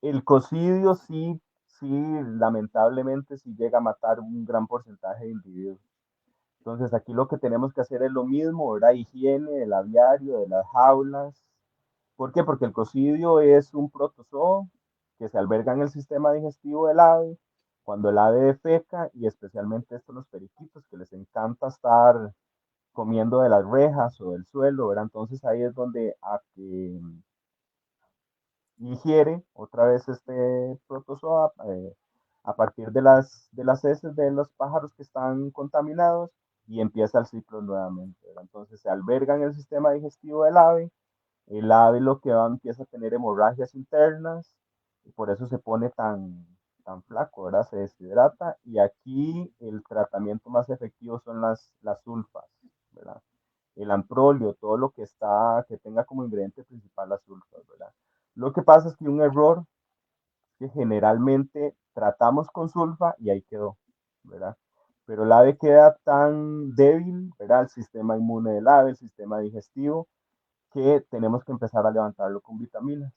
el cocidio sí, sí, lamentablemente sí llega a matar un gran porcentaje de individuos. Entonces aquí lo que tenemos que hacer es lo mismo, ¿verdad? Higiene del aviario, de las jaulas. ¿Por qué? Porque el cocidio es un protozoo que se alberga en el sistema digestivo del ave. Cuando el ave defeca, y especialmente estos los periquitos, que les encanta estar comiendo de las rejas o del suelo, ¿verdad? Entonces ahí es donde ingiere otra vez este protozoa a partir de las heces de los pájaros que están contaminados y empieza el ciclo nuevamente, ¿verdad? Entonces se alberga en el sistema digestivo del ave, el ave lo que va empieza a tener hemorragias internas y por eso se pone tan flaco, ¿verdad? Se deshidrata y aquí el tratamiento más efectivo son las sulfas, ¿verdad? El amprolio, todo lo que está, que tenga como ingrediente principal las sulfas, ¿verdad? Lo que pasa es que un error que generalmente tratamos con sulfa y ahí quedó, ¿verdad? Pero el ave queda tan débil, ¿verdad? El sistema inmune del ave, el sistema digestivo, que tenemos que empezar a levantarlo con vitaminas.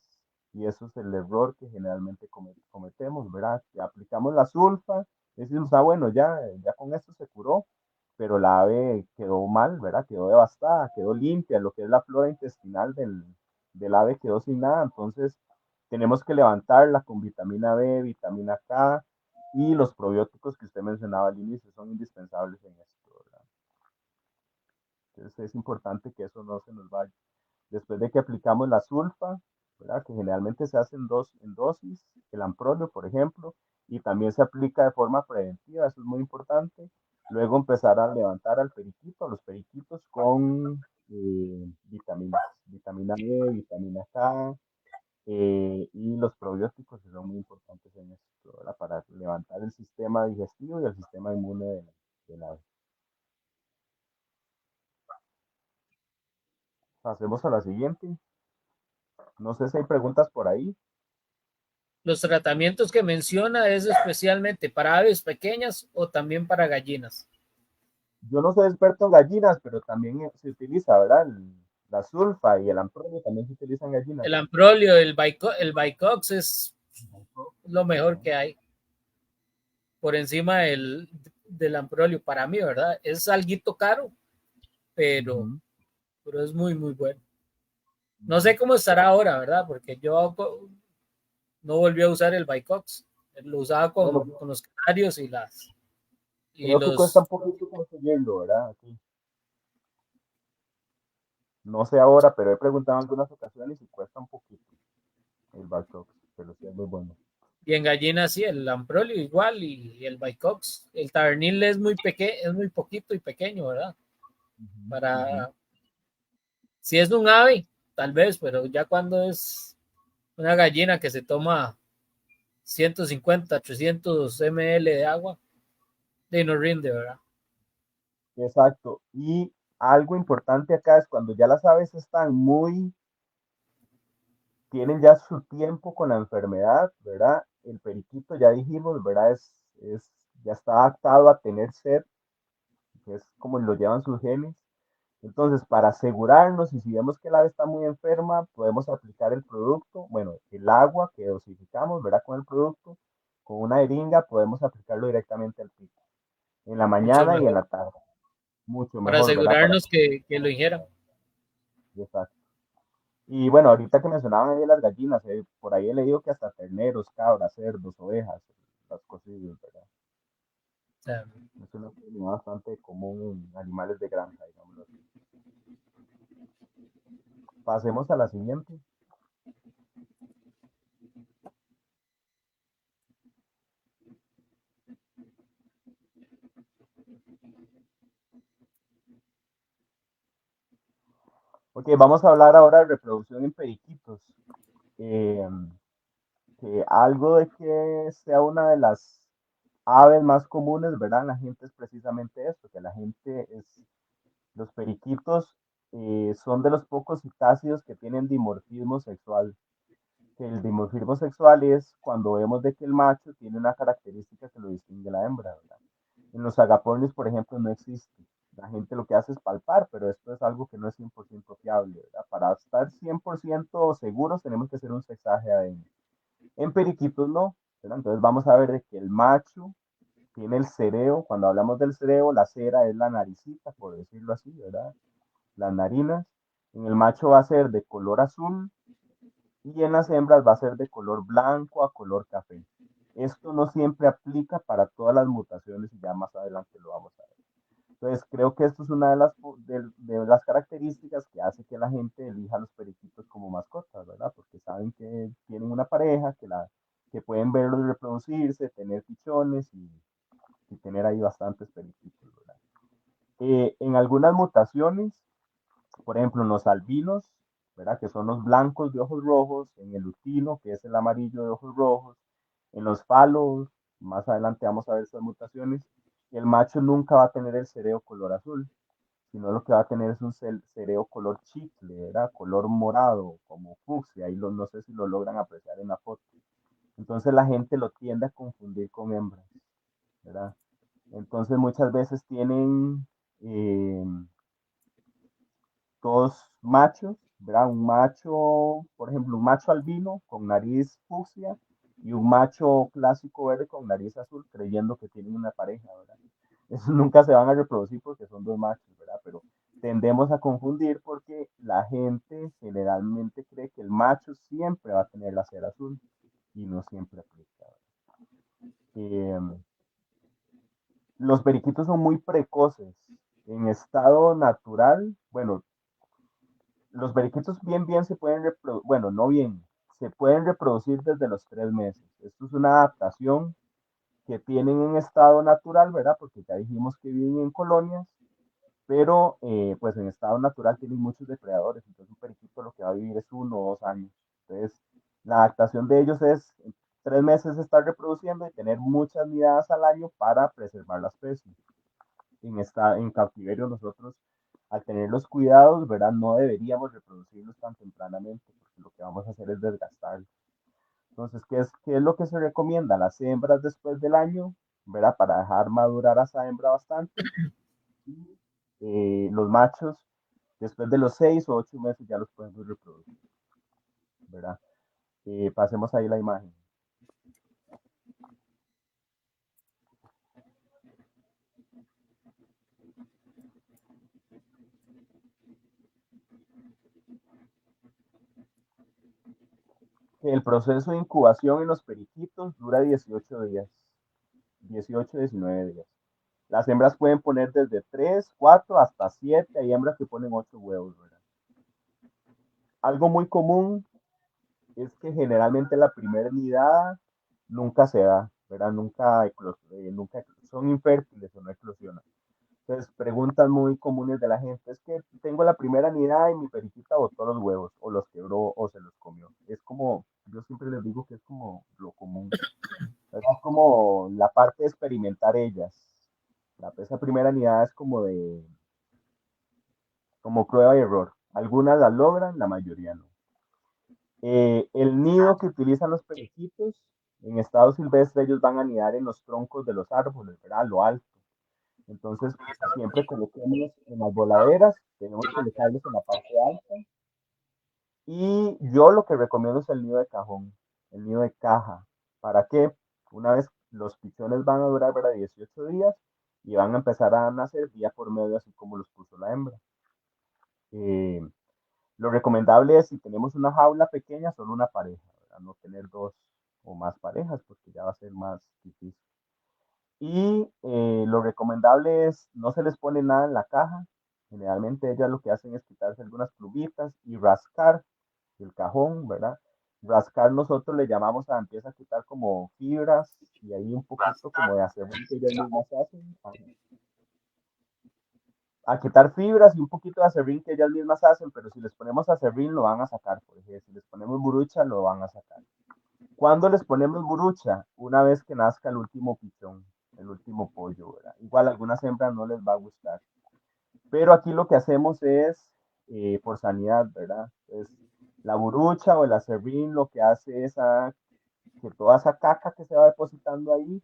Y eso es el error que generalmente cometemos, ¿verdad? Que aplicamos la sulfa, decimos, ah, bueno, ya con esto se curó, pero la ave quedó mal, ¿verdad? Quedó devastada, quedó limpia, lo que es la flora intestinal del ave quedó sin nada, entonces tenemos que levantarla con vitamina B, vitamina K y los probióticos que usted mencionaba al inicio son indispensables en esto, ¿verdad? Entonces es importante que eso no se nos vaya. Después de que aplicamos la sulfa, ¿verdad? Que generalmente se hace en dosis, el amprolio, por ejemplo, y también se aplica de forma preventiva, eso es muy importante. Luego empezar a levantar al periquito, a los periquitos con vitaminas, vitamina E, vitamina K, y los probióticos que son muy importantes en esto, ¿verdad? Para levantar el sistema digestivo y el sistema inmune del ave. Pasemos a la siguiente. No sé si hay preguntas por ahí. Los tratamientos que menciona es especialmente para aves pequeñas o también para gallinas. Yo no soy experto en gallinas, pero también se utiliza, ¿verdad? La sulfa y el amprolio también se utilizan en gallinas. El amprolio, el Bicox es lo mejor que hay por encima del amprolio para mí, ¿verdad? Es algo caro, pero, Ujú. pero es muy, muy bueno. No sé cómo estará ahora, ¿verdad? Porque yo no volví a usar el Bicox. Lo usaba Bueno, con los canarios y creo que cuesta los un poquito conseguirlo, ¿verdad? Aquí. No sé ahora, pero he preguntado en algunas ocasiones y cuesta un poquito el Baltox, pero sí es muy bueno. y en gallinas sí, el amprolio igual y el Bicox. El tavernil es muy pequeño, es muy poquito y pequeño, ¿verdad? Ujú, ujú. Para si es un ave, tal vez, pero ya cuando es una gallina que se toma 150, 300 ml de agua, de no rinde, ¿verdad? Exacto. Y algo importante acá es cuando ya las aves están tienen ya su tiempo con la enfermedad, ¿verdad? El periquito, ya dijimos, ¿verdad? Ya está adaptado a tener sed, que es como lo llevan sus genes. Entonces, para asegurarnos y si vemos que el ave está muy enferma, podemos aplicar el producto, bueno, el agua que dosificamos, ¿verdad? Con el producto, con una jeringa podemos aplicarlo directamente al pico, en la Mucho mañana y en mejor, la tarde. Mucho para mejor, ¿verdad? asegurarnos que lo ingieran. Exacto. Y bueno, ahorita que mencionaban ahí las gallinas, por ahí he leído que hasta terneros, cabras, cerdos, ovejas, cascocillos, ¿verdad? O sea, Es una enfermedad bastante común en animales de granja, digámoslo así. Pasemos a la siguiente. Ok, vamos a hablar ahora de reproducción en periquitos. Eh, que algo de que sea una de las aves más comunes, ¿verdad? En la gente es precisamente esto, que la gente es, los periquitos son de los pocos citácidos que tienen dimorfismo sexual. Que el dimorfismo sexual es cuando vemos de que el macho tiene una característica que lo distingue de la hembra, ¿verdad? En los agapornis, por ejemplo, no existe. La gente lo que hace es palpar, pero esto es algo que no es 100% fiable, ¿verdad? Para estar 100% seguros tenemos que hacer un sexaje ADN. En periquitos no, ¿verdad? Entonces vamos a ver de que el macho tiene el cereo, cuando hablamos del cereo, la cera es la naricita, por decirlo así, ¿verdad? Las narinas. En el macho va a ser de color azul y en las hembras va a ser de color blanco a color café. Esto no siempre aplica para todas las mutaciones y ya más adelante lo vamos a ver. Entonces creo que esto es una de las características que hace que la gente elija a los periquitos como mascotas, ¿verdad? Porque saben que tienen una pareja, que pueden verlos reproducirse, tener pichones y tener ahí bastantes periquitos, ¿verdad? En algunas mutaciones, por ejemplo, en los albinos, ¿verdad? Que son los blancos de ojos rojos, en el lutino, que es el amarillo de ojos rojos, en los falos, más adelante vamos a ver estas mutaciones, el macho nunca va a tener el cereo color azul, sino lo que va a tener es un cereo color chicle, ¿verdad? Color morado, como fucsia, ahí no sé si lo logran apreciar en la foto. Entonces la gente lo tiende a confundir con hembras, ¿verdad? Entonces muchas veces tienen eh, dos machos, ¿verdad? Un macho, por ejemplo, un macho albino con nariz fucsia y un macho clásico verde con nariz azul, creyendo que tienen una pareja, ¿verdad? Esos nunca se van a reproducir porque son dos machos, ¿verdad? Pero tendemos a confundir porque la gente generalmente cree que el macho siempre va a tener la cera azul y no siempre aplica. Eh, los periquitos son muy precoces. En estado natural, bueno, los periquitos bien se pueden reproducir, bueno, no bien, se pueden reproducir desde los 3 meses. Esto es una adaptación que tienen en estado natural, ¿verdad? Porque ya dijimos que viven en colonias, pero pues en estado natural tienen muchos depredadores, entonces un periquito lo que va a vivir es 1 o 2 años. Entonces, la adaptación de ellos es en 3 meses estar reproduciendo y tener muchas nidadas al año para preservar la especie. En cautiverio nosotros, al tener los cuidados, ¿verdad? No deberíamos reproducirlos tan tempranamente, porque lo que vamos a hacer es desgastarlos. Entonces, ¿qué es lo que se recomienda? Las hembras después del año, ¿verdad? Para dejar madurar a esa hembra bastante. Y los machos, después de los 6 o 8 meses, ya los podemos reproducir, ¿verdad? Pasemos ahí la imagen. El proceso de incubación en los periquitos dura 18 días, 18 19 días. Las hembras pueden poner desde 3 4 hasta 7. Hay hembras que ponen 8 huevos, ¿verdad? Algo muy común es que generalmente la primera nidada nunca se da, ¿verdad? Nunca son infértiles o no eclosionan. Entonces, preguntas muy comunes de la gente es que tengo la primera nidada y mi periquita botó los huevos, o los quebró, o se los comió. Es como, yo siempre les digo que es como lo común. Es como la parte de experimentar ellas. Esa primera nidada es como prueba y error. Algunas las logran, la mayoría no. El nido que utilizan los periquitos, en estado silvestre ellos van a anidar en los troncos de los árboles, ¿verdad? A lo alto. Entonces, siempre coloquemos en las voladeras, tenemos que colocarlos en la parte alta. Y yo lo que recomiendo es el nido de cajón, el nido de caja. ¿Para qué? Una vez los pichones van a durar, ¿verdad? 18 días y van a empezar a nacer día por medio, así como los puso la hembra. Eh, lo recomendable es, si tenemos una jaula pequeña, solo una pareja, ¿verdad? No tener dos. o más parejas, porque ya va a ser más difícil. Y lo recomendable es, no se les pone nada en la caja. Generalmente ellas lo que hacen es quitarse algunas plumitas y rascar el cajón, ¿verdad? Rascar nosotros le llamamos a, empieza a quitar como fibras y ahí un poquito como de acerrín que ellas mismas hacen. A quitar fibras y un poquito de acerrín que ellas mismas hacen, pero si les ponemos acerrín lo van a sacar, por ejemplo, si les ponemos burucha lo van a sacar. ¿Cuándo les ponemos burucha? Una vez que nazca el último pichón, el último pollo, ¿verdad? Igual a algunas hembras no les va a gustar. Pero aquí lo que hacemos es, por sanidad, ¿verdad? Entonces, la burucha o el acerrín lo que hace es que toda esa caca que se va depositando ahí,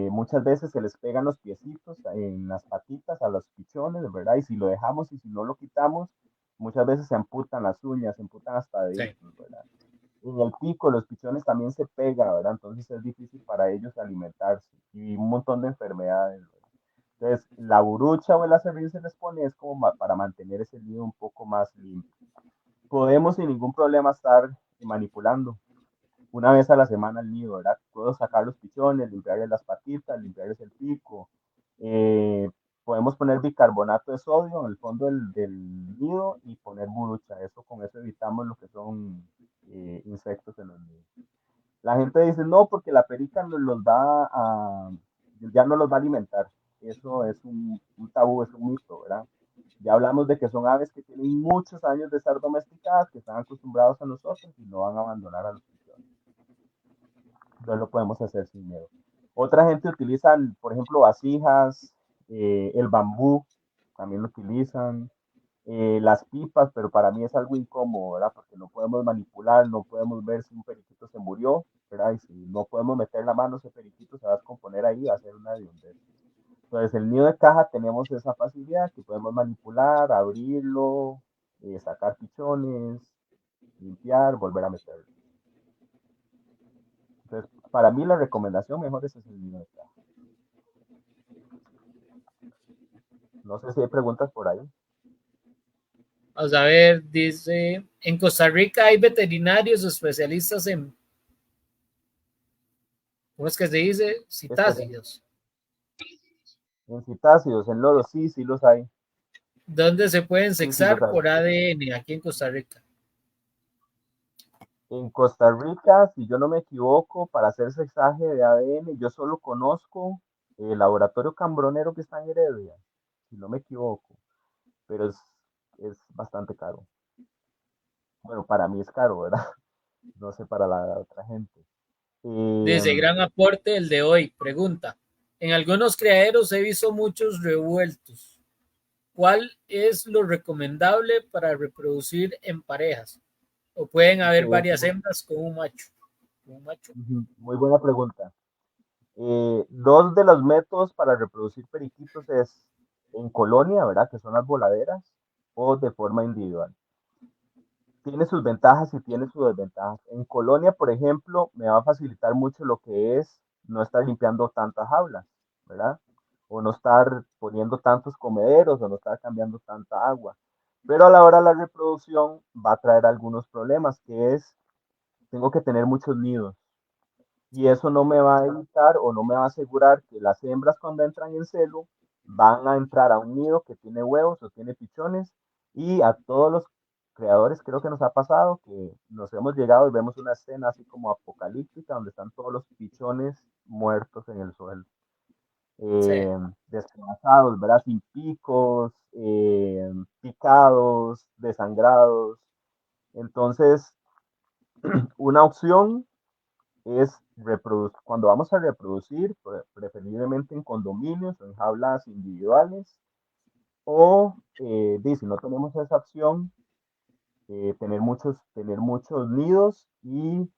muchas veces se les pegan los piecitos en las patitas a los pichones, ¿verdad? Y si lo dejamos y si no lo quitamos, muchas veces se amputan las uñas, se amputan hasta Sí. deditos, ¿verdad? En el pico, los pichones también se pega, ¿verdad? Entonces es difícil para ellos alimentarse y un montón de enfermedades, ¿verdad? Entonces, la burucha o el acerrín se les pone es como para mantener ese nido un poco más limpio. Podemos sin ningún problema estar manipulando una vez a la semana el nido, ¿verdad? Puedo sacar los pichones, limpiarles las patitas, limpiarles el pico. Eh, Podemos poner bicarbonato de sodio en el fondo del nido y poner burucha. Con eso evitamos lo que son insectos en los nidos. La gente dice, no, porque la perica los va a, ya no los va a alimentar. Eso es un tabú, es un mito, ¿verdad? Ya hablamos de que son aves que tienen muchos años de estar domesticadas, que están acostumbrados a nosotros y no van a abandonar a los pichones. Entonces lo podemos hacer sin miedo. Otra gente utiliza, por ejemplo, vasijas, el bambú, también lo utilizan, las pipas, pero para mí es algo incómodo, ¿verdad? Porque no podemos manipular, no podemos ver si un periquito se murió, ¿verdad? Y si no podemos meter la mano, ese periquito se va a descomponer ahí, va a ser una hediondez. Entonces, el nido de caja tenemos esa facilidad que podemos manipular, abrirlo, sacar pichones, limpiar, volver a meterlo. Entonces, para mí la recomendación mejor es el nido de caja. No sé si hay preguntas por ahí. Vamos a ver, dice, en Costa Rica hay veterinarios especialistas en, ¿cómo es que se dice? Citácidos. En citácidos, en loros, sí, sí los hay. ¿Dónde se pueden Sí, sí los sexar hay. por ADN aquí en Costa Rica? En Costa Rica, si yo no me equivoco, para hacer sexaje de ADN, yo solo conozco el laboratorio Cambronero que está en Heredia, si no me equivoco, pero es bastante caro. Bueno, para mí es caro, ¿verdad? No sé para la otra gente. Dice, Eh, gran aporte el de hoy. Pregunta, en algunos criaderos he visto muchos revueltos. ¿Cuál es lo recomendable para reproducir en parejas? ¿O pueden haber ok, varias hembras con un macho? ¿Con un macho? muy buena pregunta. Dos de los métodos para reproducir periquitos es en colonia, ¿verdad? Que son las voladeras, o de forma individual. Tiene sus ventajas y tiene sus desventajas. En colonia, por ejemplo, me va a facilitar mucho lo que es no estar limpiando tantas jaulas, ¿verdad? O no estar poniendo tantos comederos o no estar cambiando tanta agua. Pero a la hora de la reproducción va a traer algunos problemas, que es, tengo que tener muchos nidos. Y eso no me va a evitar o no me va a asegurar que las hembras cuando entran en celo van a entrar a un nido que tiene huevos o tiene pichones y a todos los creadores creo que nos ha pasado que nos hemos llegado y vemos una escena así como apocalíptica donde están todos los pichones muertos en el suelo, Sí, despedazados, ¿verdad? Sin picos, picados, desangrados. Entonces, una opción es cuando vamos a reproducir, preferiblemente en condominios o en jaulas individuales, o si no tenemos esa opción, tener muchos nidos y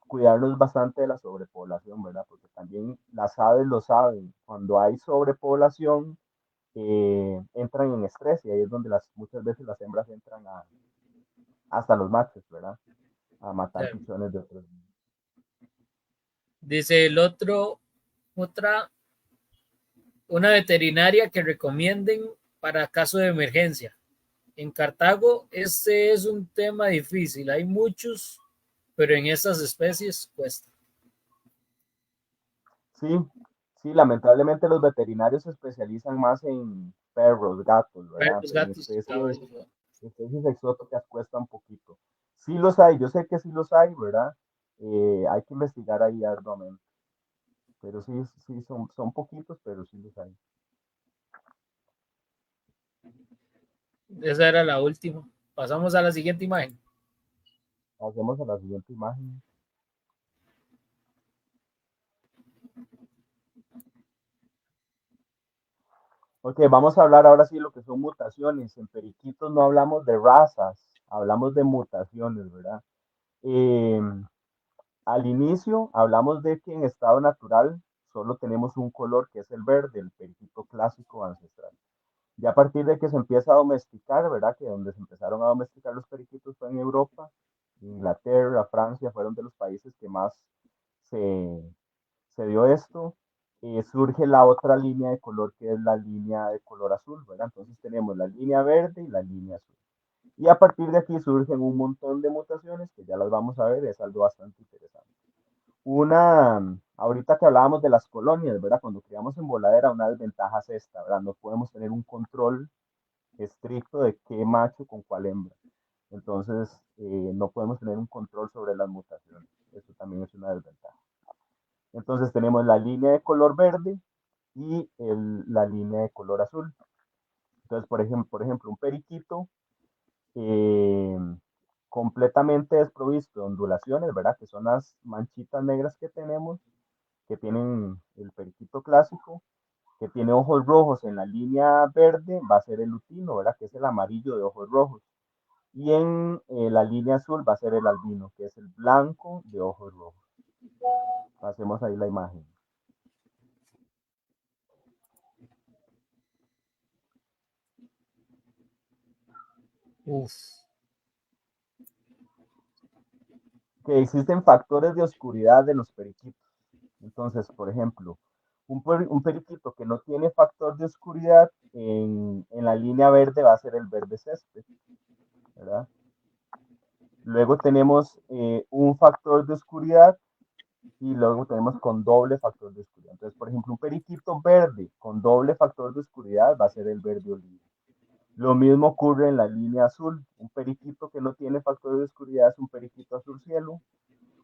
cuidarnos bastante de la sobrepoblación, ¿verdad? Porque también las aves lo saben, cuando hay sobrepoblación, entran en estrés y ahí es donde muchas veces las hembras entran hasta los machos, ¿verdad? A matar claro. pichones de otros. Dice el otro, otra, una veterinaria que recomienden para caso de emergencia. En Cartago este es un tema difícil, hay muchos, pero en estas especies cuesta. Sí, sí, lamentablemente los veterinarios se especializan más en perros, gatos, ¿verdad? Perros, En gatos, especies, caballos. especies exóticas cuesta un poquito. Sí los hay, yo sé que sí los hay, ¿verdad? Hay que investigar ahí arduamente, pero sí, sí, son poquitos, pero sí los hay. Esa era la última. Pasamos a la siguiente imagen. Hacemos a la siguiente imagen. Ok, vamos a hablar ahora sí de lo que son mutaciones. En periquitos no hablamos de razas, hablamos de mutaciones, ¿verdad? Eh, Al inicio hablamos de que en estado natural solo tenemos un color que es el verde, el periquito clásico ancestral. Ya a partir de que se empieza a domesticar, ¿verdad? Que donde se empezaron a domesticar los periquitos fue en Europa, Inglaterra, Francia, fueron de los países que más se, se dio esto. Surge la otra línea de color que es la línea de color azul, ¿verdad? Entonces tenemos la línea verde y la línea azul. Y a partir de aquí surgen un montón de mutaciones que ya las vamos a ver, es algo bastante interesante. Ahorita que hablábamos de las colonias, ¿verdad? Cuando criamos en voladera, una desventaja es esta, ¿verdad? No podemos tener un control estricto de qué macho con cuál hembra. Entonces, no podemos tener un control sobre las mutaciones. Eso también es una desventaja. Entonces, tenemos la línea de color verde y la línea de color azul. Entonces, por ejemplo un periquito eh, completamente desprovisto de ondulaciones, ¿verdad? Que son las manchitas negras que tenemos, que tienen el periquito clásico, que tiene ojos rojos en la línea verde, va a ser el lutino, ¿verdad? Que es el amarillo de ojos rojos. Y en la línea azul va a ser el albino, que es el blanco de ojos rojos. Hacemos ahí la imagen. Uf. Que existen factores de oscuridad de los periquitos. Entonces, por ejemplo, un periquito que no tiene factor de oscuridad en la línea verde va a ser el verde césped, ¿verdad? Luego tenemos un factor de oscuridad y luego tenemos con doble factor de oscuridad. Entonces, por ejemplo, un periquito verde con doble factor de oscuridad va a ser el verde olivo. Lo mismo ocurre en la línea azul. Un periquito que no tiene factor de oscuridad es un periquito azul cielo.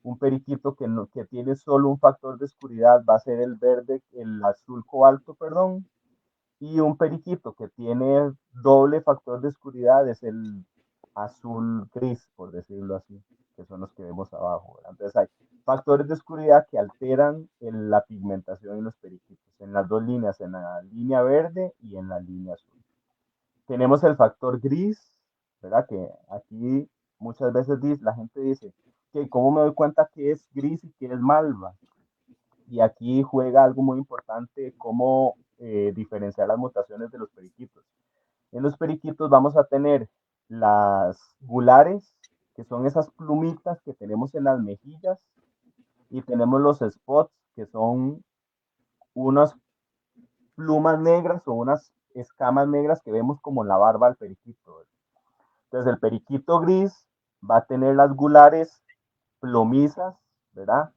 Un periquito que tiene solo un factor de oscuridad va a ser el verde, el azul cobalto, perdón. Y un periquito que tiene doble factor de oscuridad es el azul gris, por decirlo así, que son los que vemos abajo, ¿verdad? Entonces hay factores de oscuridad que alteran la pigmentación en los periquitos, en las dos líneas, en la línea verde y en la línea azul. Tenemos el factor gris, ¿verdad? Que aquí muchas veces la gente dice, que ¿cómo me doy cuenta que es gris y que es malva? Y aquí juega algo muy importante, cómo diferenciar las mutaciones de los periquitos. En los periquitos vamos a tener las gulares, que son esas plumitas que tenemos en las mejillas, y tenemos los spots, que son unas plumas negras o unas escamas negras que vemos como en la barba del periquito. Entonces el periquito gris va a tener las gulares plomizas, ¿verdad?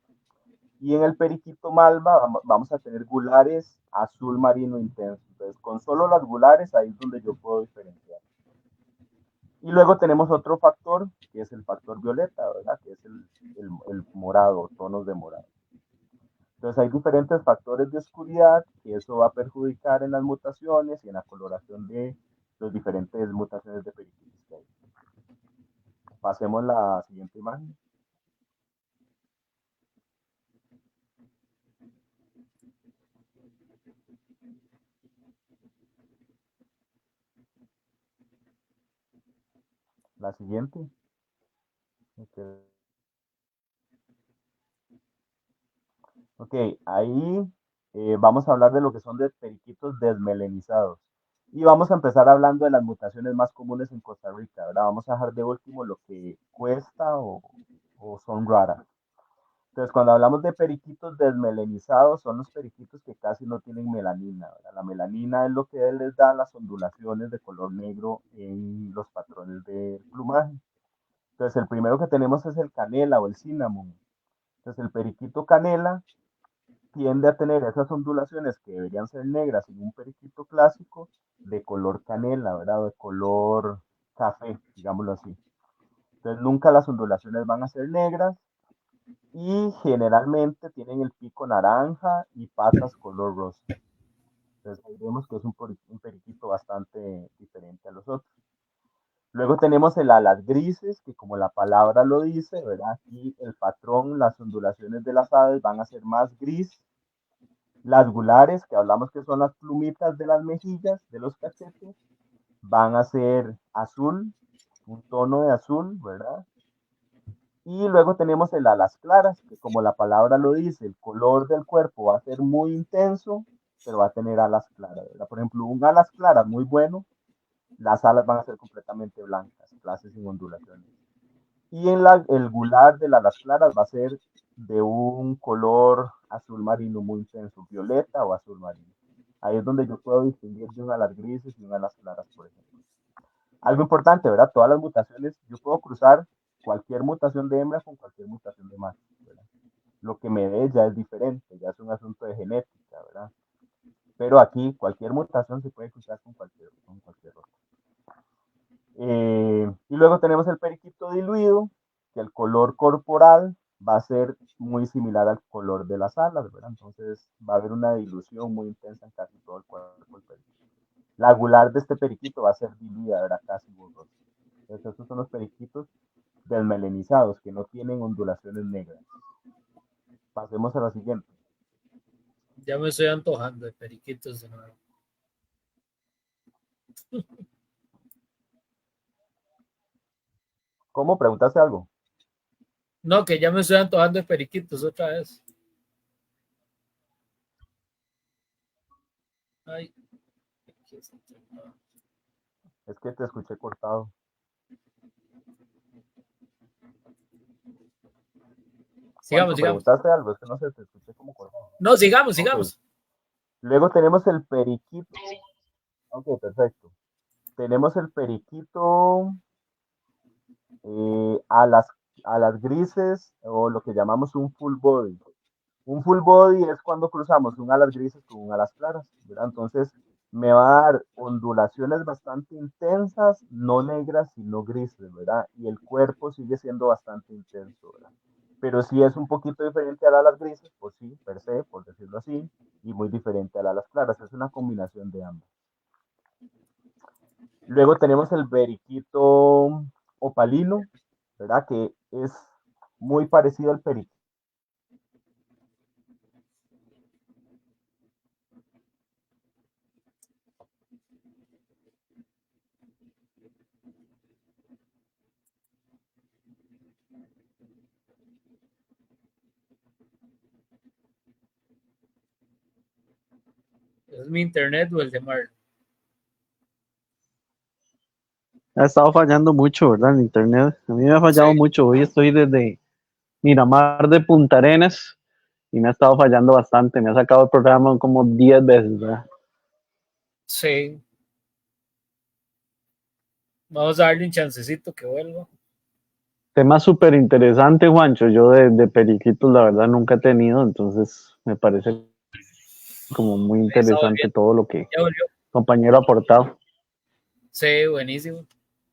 Y en el periquito malva vamos a tener gulares azul marino intenso. Entonces, con solo las gulares, ahí es donde yo puedo diferenciar. Y luego tenemos otro factor, que es el factor violeta, ¿verdad? Que es el morado, tonos de morado. Entonces, hay diferentes factores de oscuridad, que eso va a perjudicar en las mutaciones y en la coloración de las diferentes mutaciones de periquitos que hay. Pasemos a la siguiente imagen. La siguiente. Okay. Ok, ahí vamos a hablar de lo que son de periquitos desmelenizados. Y vamos a empezar hablando de las mutaciones más comunes en Costa Rica, ¿verdad? Vamos a dejar de último lo que cuesta o son raras. Entonces, cuando hablamos de periquitos desmelenizados, son los periquitos que casi no tienen melanina, ¿verdad? La melanina es lo que les da las ondulaciones de color negro en los patrones del plumaje. Entonces, el primero que tenemos es el canela o el cinnamon. Entonces, el periquito canela tiende a tener esas ondulaciones que deberían ser negras en un periquito clásico de color canela, ¿verdad? De color café, digámoslo así. Entonces, nunca las ondulaciones van a ser negras y generalmente tienen el pico naranja y patas color rosa. Entonces, ahí vemos que es un periquito bastante diferente a los otros. Luego tenemos el alas grises, que como la palabra lo dice, ¿verdad? Aquí el patrón, las ondulaciones de las aves van a ser más gris. Las gulares, que hablamos que son las plumitas de las mejillas, de los cachetes, van a ser azul, un tono de azul, ¿verdad? Y luego tenemos el alas claras, que como la palabra lo dice, el color del cuerpo va a ser muy intenso, pero va a tener alas claras, ¿verdad? Por ejemplo, un alas claras muy bueno, las alas van a ser completamente blancas, clases sin ondulaciones. Y el gular de las claras va a ser de un color azul marino muy intenso, violeta o azul marino. Ahí es donde yo puedo distinguir de un alas grises y un alas claras, por ejemplo. Algo importante, ¿verdad? Todas las mutaciones, yo puedo cruzar cualquier mutación de hembra con cualquier mutación de macho, ¿verdad? Lo que me dé ya es diferente, ya es un asunto de genética, ¿verdad? Pero aquí cualquier mutación se puede cruzar con cualquier otra. Y luego tenemos el periquito diluido, que el color corporal va a ser muy similar al color de las alas, ¿verdad? Entonces va a haber una dilución muy intensa en casi todo el cuerpo del periquito. La gular de este periquito va a ser diluida, ¿verdad? Casi borrosa. Entonces estos son los periquitos desmelenizados, que no tienen ondulaciones negras. Pasemos a la siguiente. Ya me estoy antojando de periquitos de nuevo. ¿Cómo? ¿Preguntaste algo? No, que ya me estoy antojando de periquitos otra vez. Ay, Es que te escuché cortado. sigamos, Juancho, sigamos. ¿preguntaste algo? Es que no sé, te escuché como cortado. No, sigamos, Ok. sigamos. Luego tenemos el periquito. Ok, perfecto. Tenemos el periquito a las grises o lo que llamamos un full body. Un full body es cuando cruzamos un alas grises con un alas claras, ¿verdad? Entonces me va a dar ondulaciones bastante intensas, no negras, sino grises, ¿verdad? Y el cuerpo sigue siendo bastante intenso, ¿verdad? Pero sí es un poquito diferente a las alas grises, pues sí, per se, por decirlo así, y muy diferente a las alas claras. Es una combinación de ambas. Luego tenemos el veriquito opalino, ¿verdad? Que es muy parecido al periquito. ¿Es mi internet o el de Marlon? Ha estado fallando mucho, ¿verdad? El internet. A mí me ha Sí, fallado mucho. Hoy estoy desde Miramar de Punta Arenas y me ha estado fallando bastante. Me ha sacado el programa como 10 veces, ¿verdad? sí. Vamos a darle un chancecito que vuelva. Tema súper interesante, Juancho. Yo de periquitos, la verdad, nunca he tenido, entonces me parece como muy Ahí está interesante volviendo, todo lo que el ya volvió. compañero ha aportado. Sí, buenísimo.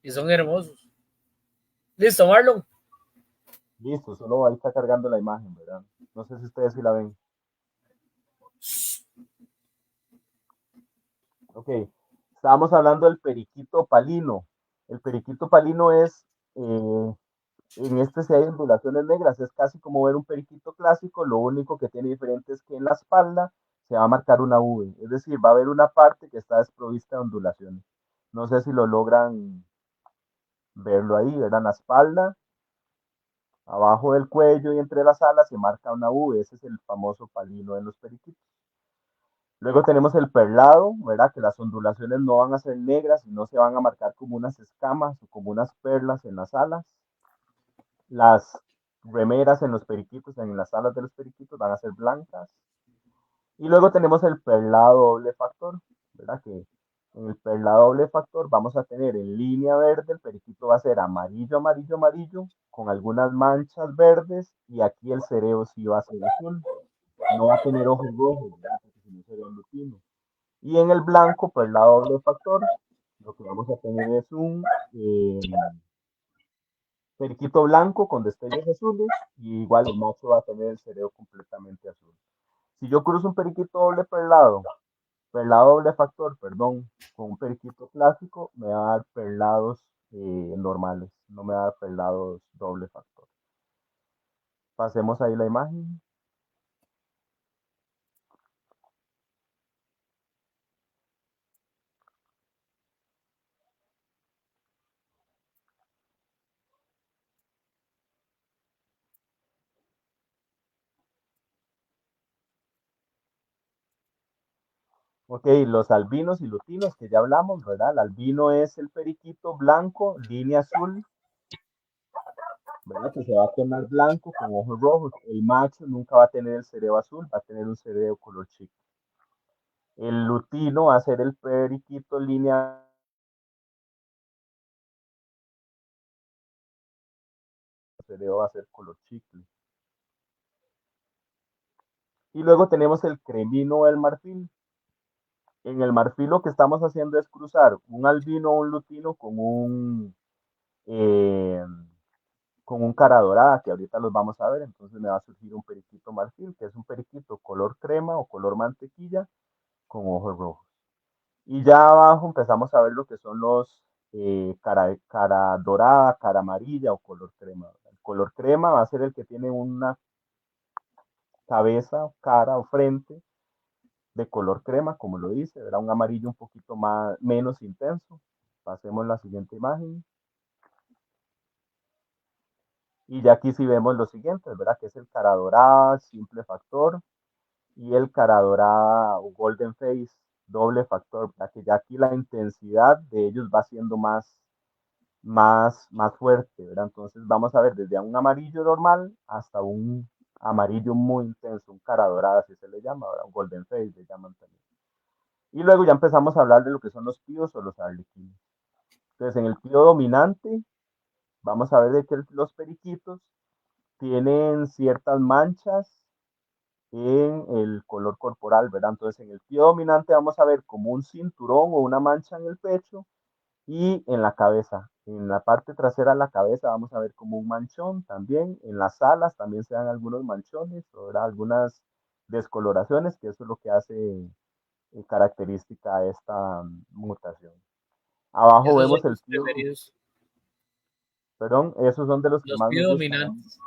Y son hermosos. Listo, Marlon. Listo, solo ahí está cargando la imagen, ¿verdad? No sé si ustedes sí la ven. Ok, estábamos hablando del periquito palino. El periquito palino es, en este sí hay ondulaciones negras, es casi como ver un periquito clásico, lo único que tiene diferente es que en la espalda se va a marcar una V, es decir, va a haber una parte que está desprovista de ondulaciones. No sé si lo logran verlo ahí, ¿verdad? En la espalda, abajo del cuello y entre las alas se marca una V, ese es el famoso palino en los periquitos. Luego tenemos el perlado, ¿verdad? Que las ondulaciones no van a ser negras, sino se van a marcar como unas escamas o como unas perlas en las alas. Las remeras en los periquitos, en las alas de los periquitos, van a ser blancas. Y luego tenemos el perlado doble factor, ¿verdad? Que En el perla doble factor vamos a tener en línea verde, el periquito va a ser amarillo, amarillo, amarillo, con algunas manchas verdes, y aquí el cereo sí va a ser azul. No va a tener ojos rojos, ¿verdad? Porque si no sería un lutino. Y en el blanco, perla doble factor, lo que vamos a tener es un periquito blanco con destellos azules, y igual el macho va a tener el cereo completamente azul. Si yo cruzo un periquito doble perlado, perlado doble factor, perdón, con un periquito clásico, me va a dar perlados normales, no me va a dar perlados doble factor. Pasemos ahí la imagen. Ok, los albinos y lutinos que ya hablamos, ¿verdad? El albino es el periquito blanco, línea azul, ¿verdad? Que se va a tornar blanco con ojos rojos. El macho nunca va a tener el cereo azul, va a tener un cereo color chico. El lutino va a ser el periquito línea, el cereo va a ser color chicle. Y luego tenemos el cremino o el marfil. En el marfil lo que estamos haciendo es cruzar un albino o un lutino eh, con un cara dorada, que ahorita los vamos a ver. Entonces me va a surgir un periquito marfil, que es un periquito color crema o color mantequilla con ojos rojos. Y ya abajo empezamos a ver lo que son los cara dorada, cara amarilla o color crema. El color crema va a ser el que tiene una cabeza, cara o frente de color crema, como lo dice, era un amarillo un poquito más, menos intenso. Pasemos a la siguiente imagen. Y ya aquí sí vemos los siguientes, ¿verdad? Que es el cara dorada, simple factor, y el cara dorada o golden face, doble factor, ¿verdad? Que ya aquí la intensidad de ellos va siendo más fuerte, ¿verdad? Entonces vamos a ver desde un amarillo normal hasta un amarillo muy intenso, un cara dorada, así se le llama, ¿verdad? Un golden face le llaman también. Y luego ya empezamos a hablar de lo que son los píos o los arlequines. Entonces, en el pío dominante, vamos a ver de que los periquitos tienen ciertas manchas en el color corporal, ¿verdad? Entonces, en el pío dominante vamos a ver como un cinturón o una mancha en el pecho y en la cabeza. En la parte trasera de la cabeza vamos a ver como un manchón también. En las alas también se dan algunos manchones, ¿verdad? Algunas descoloraciones, que eso es lo que hace característica a esta mutación. Abajo Esos son vemos el mis pío, preferidos, perdón, esos son de los que los más me pío gustan. dominantes.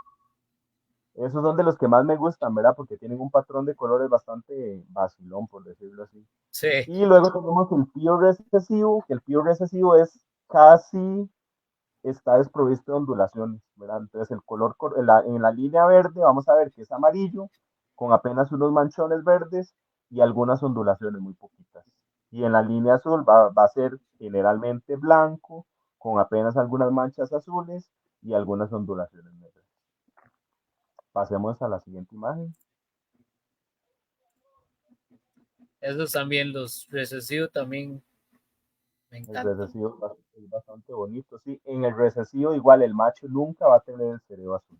Esos son de los que más me gustan, ¿verdad? Porque tienen un patrón de colores bastante vacilón, por decirlo así. Sí, Y luego tenemos el pío recesivo, que el pío recesivo es casi, está desprovisto de ondulaciones, ¿verdad? Entonces el color en la línea verde vamos a ver que es amarillo, con apenas unos manchones verdes y algunas ondulaciones muy poquitas. Y en la línea azul va a ser generalmente blanco, con apenas algunas manchas azules y algunas ondulaciones negras. Pasemos a la siguiente imagen. esos también, los recesivos también me El encantan. recesivo es bastante bonito, sí. En el recesivo igual el macho nunca va a tener el cerebro azul.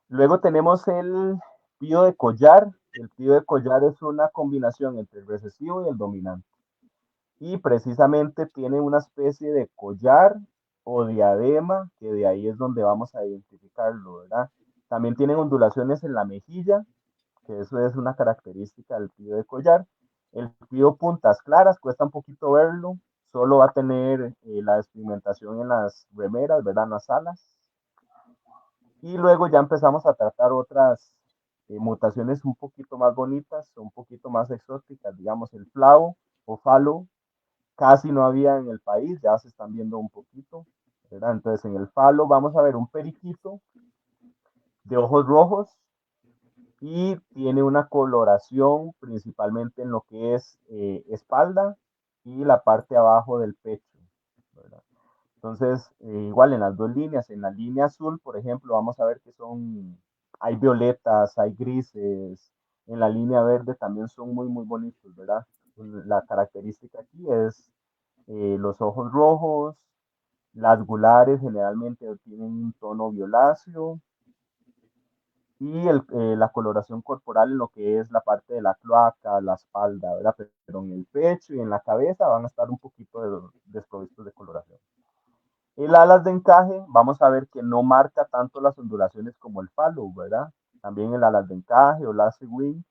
Luego tenemos el pío de collar. El pío de collar es una combinación entre el recesivo y el dominante. Y precisamente tiene una especie de collar o diadema, que de ahí es donde vamos a identificarlo, ¿verdad? También tienen ondulaciones en la mejilla, que eso es una característica del pío de collar. El pío puntas claras, cuesta un poquito verlo, solo va a tener la despigmentación en las remeras, ¿verdad? En las alas. Y luego ya empezamos a tratar otras mutaciones un poquito más bonitas, un poquito más exóticas, digamos el flavo o falo, casi no había en el país, ya se están viendo un poquito, ¿verdad? Entonces en el falo vamos a ver un periquito de ojos rojos y tiene una coloración principalmente en lo que es espalda y la parte abajo del pecho, ¿verdad? Entonces, igual en las dos líneas, en la línea azul, por ejemplo, vamos a ver que hay violetas, hay grises, en la línea verde también son muy, muy bonitos, ¿verdad? La característica aquí es los ojos rojos, las gulares generalmente tienen un tono violáceo y la coloración corporal en lo que es la parte de la cloaca, la espalda, ¿verdad? Pero en el pecho y en la cabeza van a estar un poquito desprovistos de coloración. El alas de encaje, vamos a ver que no marca tanto las ondulaciones como el fallow, ¿verdad? También el alas de encaje o lacy wing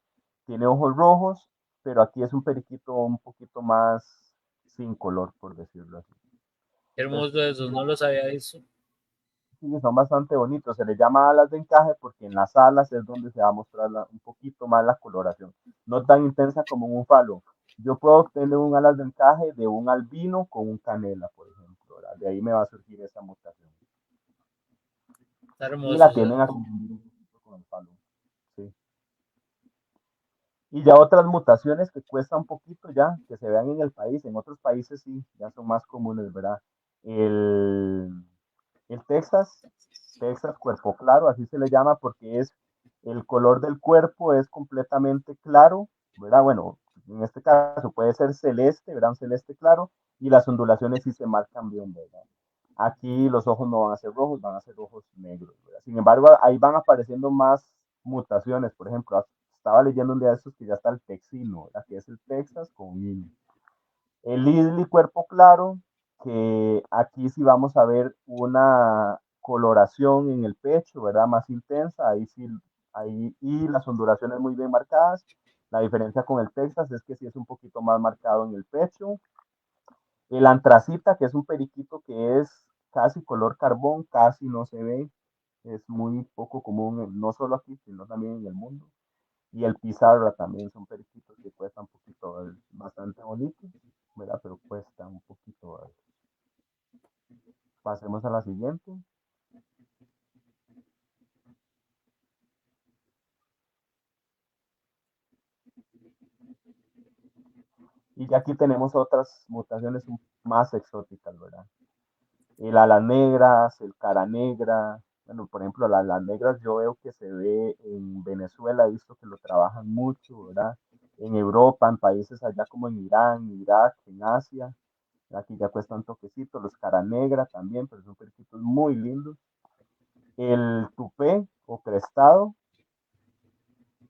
tiene ojos rojos, pero aquí es un periquito un poquito más sin color, por decirlo así. Qué Entonces, hermoso eso, no los había visto. sí, son bastante bonitos. Se les llama alas de encaje porque en las alas es donde se va a mostrar un poquito más la coloración. No tan intensa como en un falo. Yo puedo obtener un alas de encaje de un albino con un canela, por ejemplo, ¿verdad? De ahí me va a surgir esa mutación. Está Y hermoso la eso. tienen a confundir un poquito con el falo. Sí. Y ya otras mutaciones que cuesta un poquito ya, que se vean en el país, en otros países sí, ya son más comunes, ¿verdad? El, el Texas cuerpo claro, así se le llama porque es el color del cuerpo es completamente claro, ¿verdad? Bueno, en este caso puede ser celeste, ¿verdad? Un celeste claro, y las ondulaciones sí se marcan bien, ¿verdad? Aquí los ojos no van a ser rojos, van a ser ojos negros, ¿verdad? Sin embargo, ahí van apareciendo más mutaciones, por ejemplo, estaba leyendo un día de estos que ya está el texino, ¿verdad? Que es el Texas con hilo. El Lidl cuerpo claro, que aquí sí vamos a ver una coloración en el pecho, ¿verdad? Más intensa, ahí sí, ahí, y las ondulaciones muy bien marcadas. La diferencia con el Texas es que sí es un poquito más marcado en el pecho. El antracita, que es un periquito que es casi color carbón, casi no se ve, es muy poco común, no solo aquí, sino también en el mundo. Y el pizarra también son periquitos que cuestan un poquito, bastante bonitos, ¿verdad? Pero cuesta un poquito. Pasemos a la siguiente. Y ya aquí tenemos otras mutaciones más exóticas, ¿verdad? El alas negras, el cara negra. Bueno, por ejemplo, las alas negras yo veo que se ve en Venezuela, he visto que lo trabajan mucho, ¿verdad? En Europa, en países allá como en Irán, Irak, en Asia. Aquí ya cuesta un toquecito. Los cara negra también, pero son periquitos muy lindos. El tupé o crestado,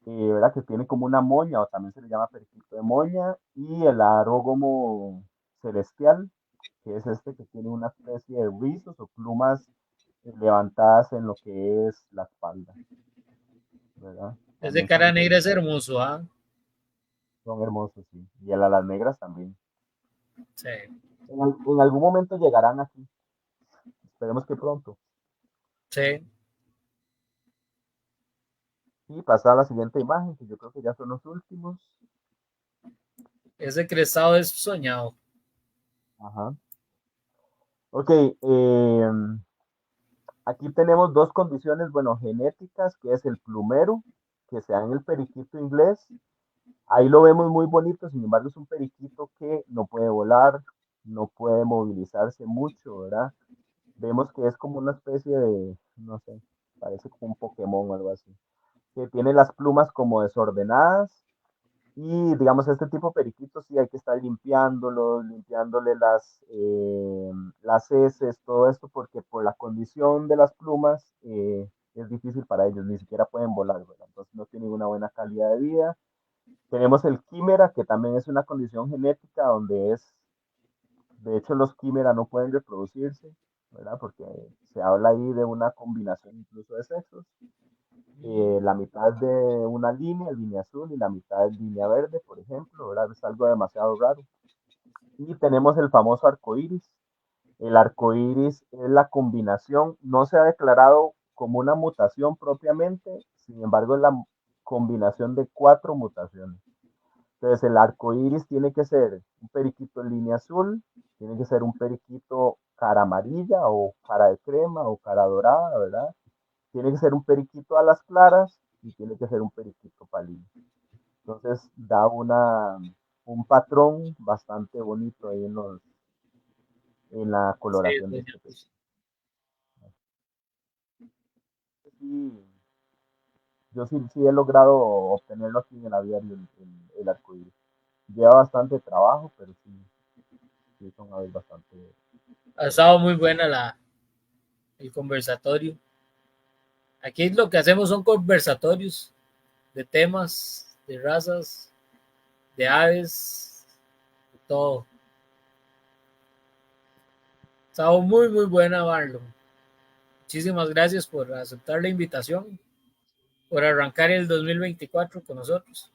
¿verdad? Que tiene como una moña, o también se le llama periquito de moña, y el arógomo celestial, que es este que tiene una especie de rizos o plumas levantadas en lo que es la espalda, ¿verdad? Ese También cara son negra es periquitos, hermoso, ¿ah? son hermosos, sí. Y el alas negras también. Sí. En algún momento llegarán aquí, esperemos que pronto. Sí. Y pasar a la siguiente imagen, que yo creo que ya son los últimos. Ese crestado es soñado. Ajá. Ok, aquí tenemos dos condiciones, bueno, genéticas, que es el plumero, que se da en el periquito inglés. Ahí lo vemos muy bonito, sin embargo es un periquito que no puede volar, no puede movilizarse mucho, ¿verdad? Vemos que es como una especie de, no sé, parece como un Pokémon o algo así, que tiene las plumas como desordenadas y digamos, este tipo de periquitos sí hay que estar limpiándolos, limpiándole las heces, todo esto, porque por la condición de las plumas es difícil para ellos, ni siquiera pueden volar, ¿verdad? Entonces no tienen una buena calidad de vida. Tenemos el quimera, que también es una condición genética donde es, de hecho los quimera no pueden reproducirse, ¿verdad? Porque se habla ahí de una combinación incluso de sexos. La mitad de una línea azul y la mitad es línea verde, por ejemplo, ¿verdad? Es algo demasiado raro. Y tenemos el famoso arco iris. El arco iris es la combinación, no se ha declarado como una mutación propiamente, sin embargo, es la combinación de cuatro mutaciones. Entonces, el arco iris tiene que ser un periquito en línea azul, tiene que ser un periquito cara amarilla o cara de crema o cara dorada, ¿verdad? Tiene que ser un periquito a las claras y tiene que ser un periquito pálido. Entonces da un patrón bastante bonito ahí en la Sí, coloración de este periquito. Sí, yo sí he logrado obtenerlo aquí en el aviario, el arcoíris. Lleva bastante trabajo, pero sí son aves bastante Ha estado muy bonitas. buena el conversatorio. Aquí lo que hacemos son conversatorios de temas, de razas, de aves, de todo. Ha estado muy, muy buena, Marlon. Muchísimas gracias por aceptar la invitación, por arrancar el 2024 con nosotros.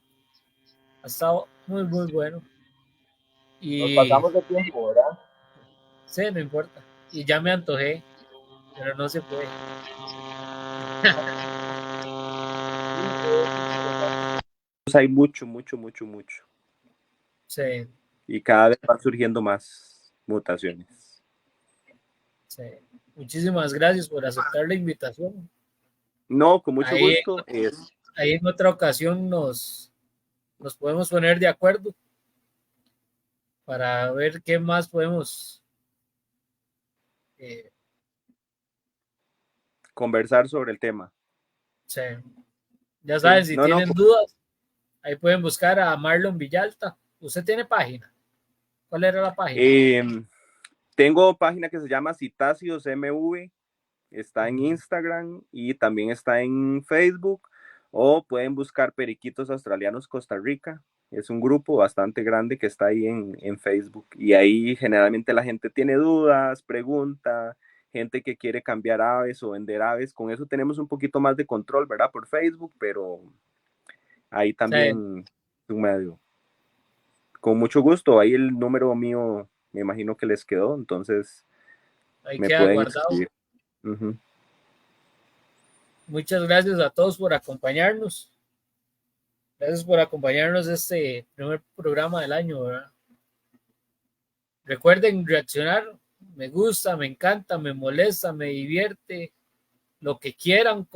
Ha estado muy, muy bueno. Nos Y pasamos de tiempo, ¿verdad? sí, no importa. Y ya me antojé, pero no se puede. Hay mucho, mucho, mucho, mucho. Sí, Y cada vez van surgiendo más mutaciones. sí. Muchísimas gracias por aceptar la invitación. No, con mucho Ahí, gusto. ahí en otra ocasión nos podemos poner de acuerdo para ver qué más podemos. eh, Conversar sobre el tema. sí. Ya saben, Sí, si no, tienen dudas, ahí pueden buscar a Marlon Villalta. ¿Usted tiene página? ¿Cuál era la página? Tengo página que se llama Citáceos MV, está en Instagram y también está en Facebook, o pueden buscar Periquitos Australianos Costa Rica. Es un grupo bastante grande que está ahí en Facebook, y ahí generalmente la gente tiene dudas, pregunta, gente que quiere cambiar aves o vender aves. Con eso tenemos un poquito más de control, ¿verdad? Por Facebook, pero ahí Sí, también es un medio. Con mucho gusto, ahí el número mío me imagino que les quedó, entonces ahí me queda pueden guardado. escribir. Uh-huh. Muchas gracias a todos por acompañarnos. Gracias por acompañarnos este primer programa del año, ¿verdad? Recuerden reaccionar. Me gusta, me encanta, me molesta, me divierte. Lo que quieran,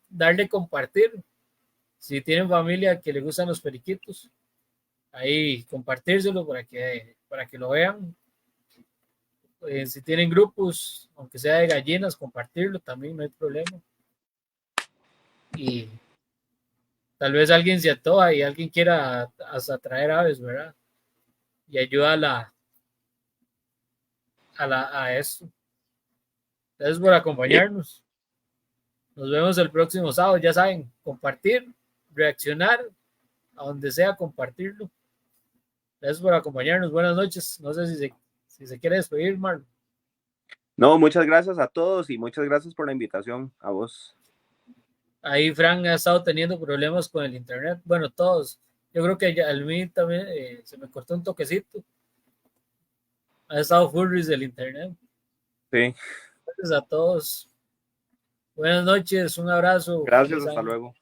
darle compartir. Si tienen familia que le gustan los periquitos, ahí compartírselo para que lo vean. Si tienen grupos, aunque sea de gallinas, compartirlo también, no hay problema. Y tal vez alguien se atoja y alguien quiera hasta traer aves, ¿verdad? Y ayuda a esto. Gracias por acompañarnos. Nos vemos el próximo sábado. Ya saben, compartir, reaccionar, a donde sea, compartirlo. Gracias por acompañarnos. Buenas noches. No sé si se quiere despedir, Marlon. No, muchas gracias a todos y muchas gracias por la invitación a vos. Ahí Frank ha estado teniendo problemas con el internet. Bueno, todos. Yo creo que al mí también se me cortó un toquecito. Ha estado furries del internet. Sí, Gracias a todos. Buenas noches, un abrazo. gracias, Feliz hasta año. luego.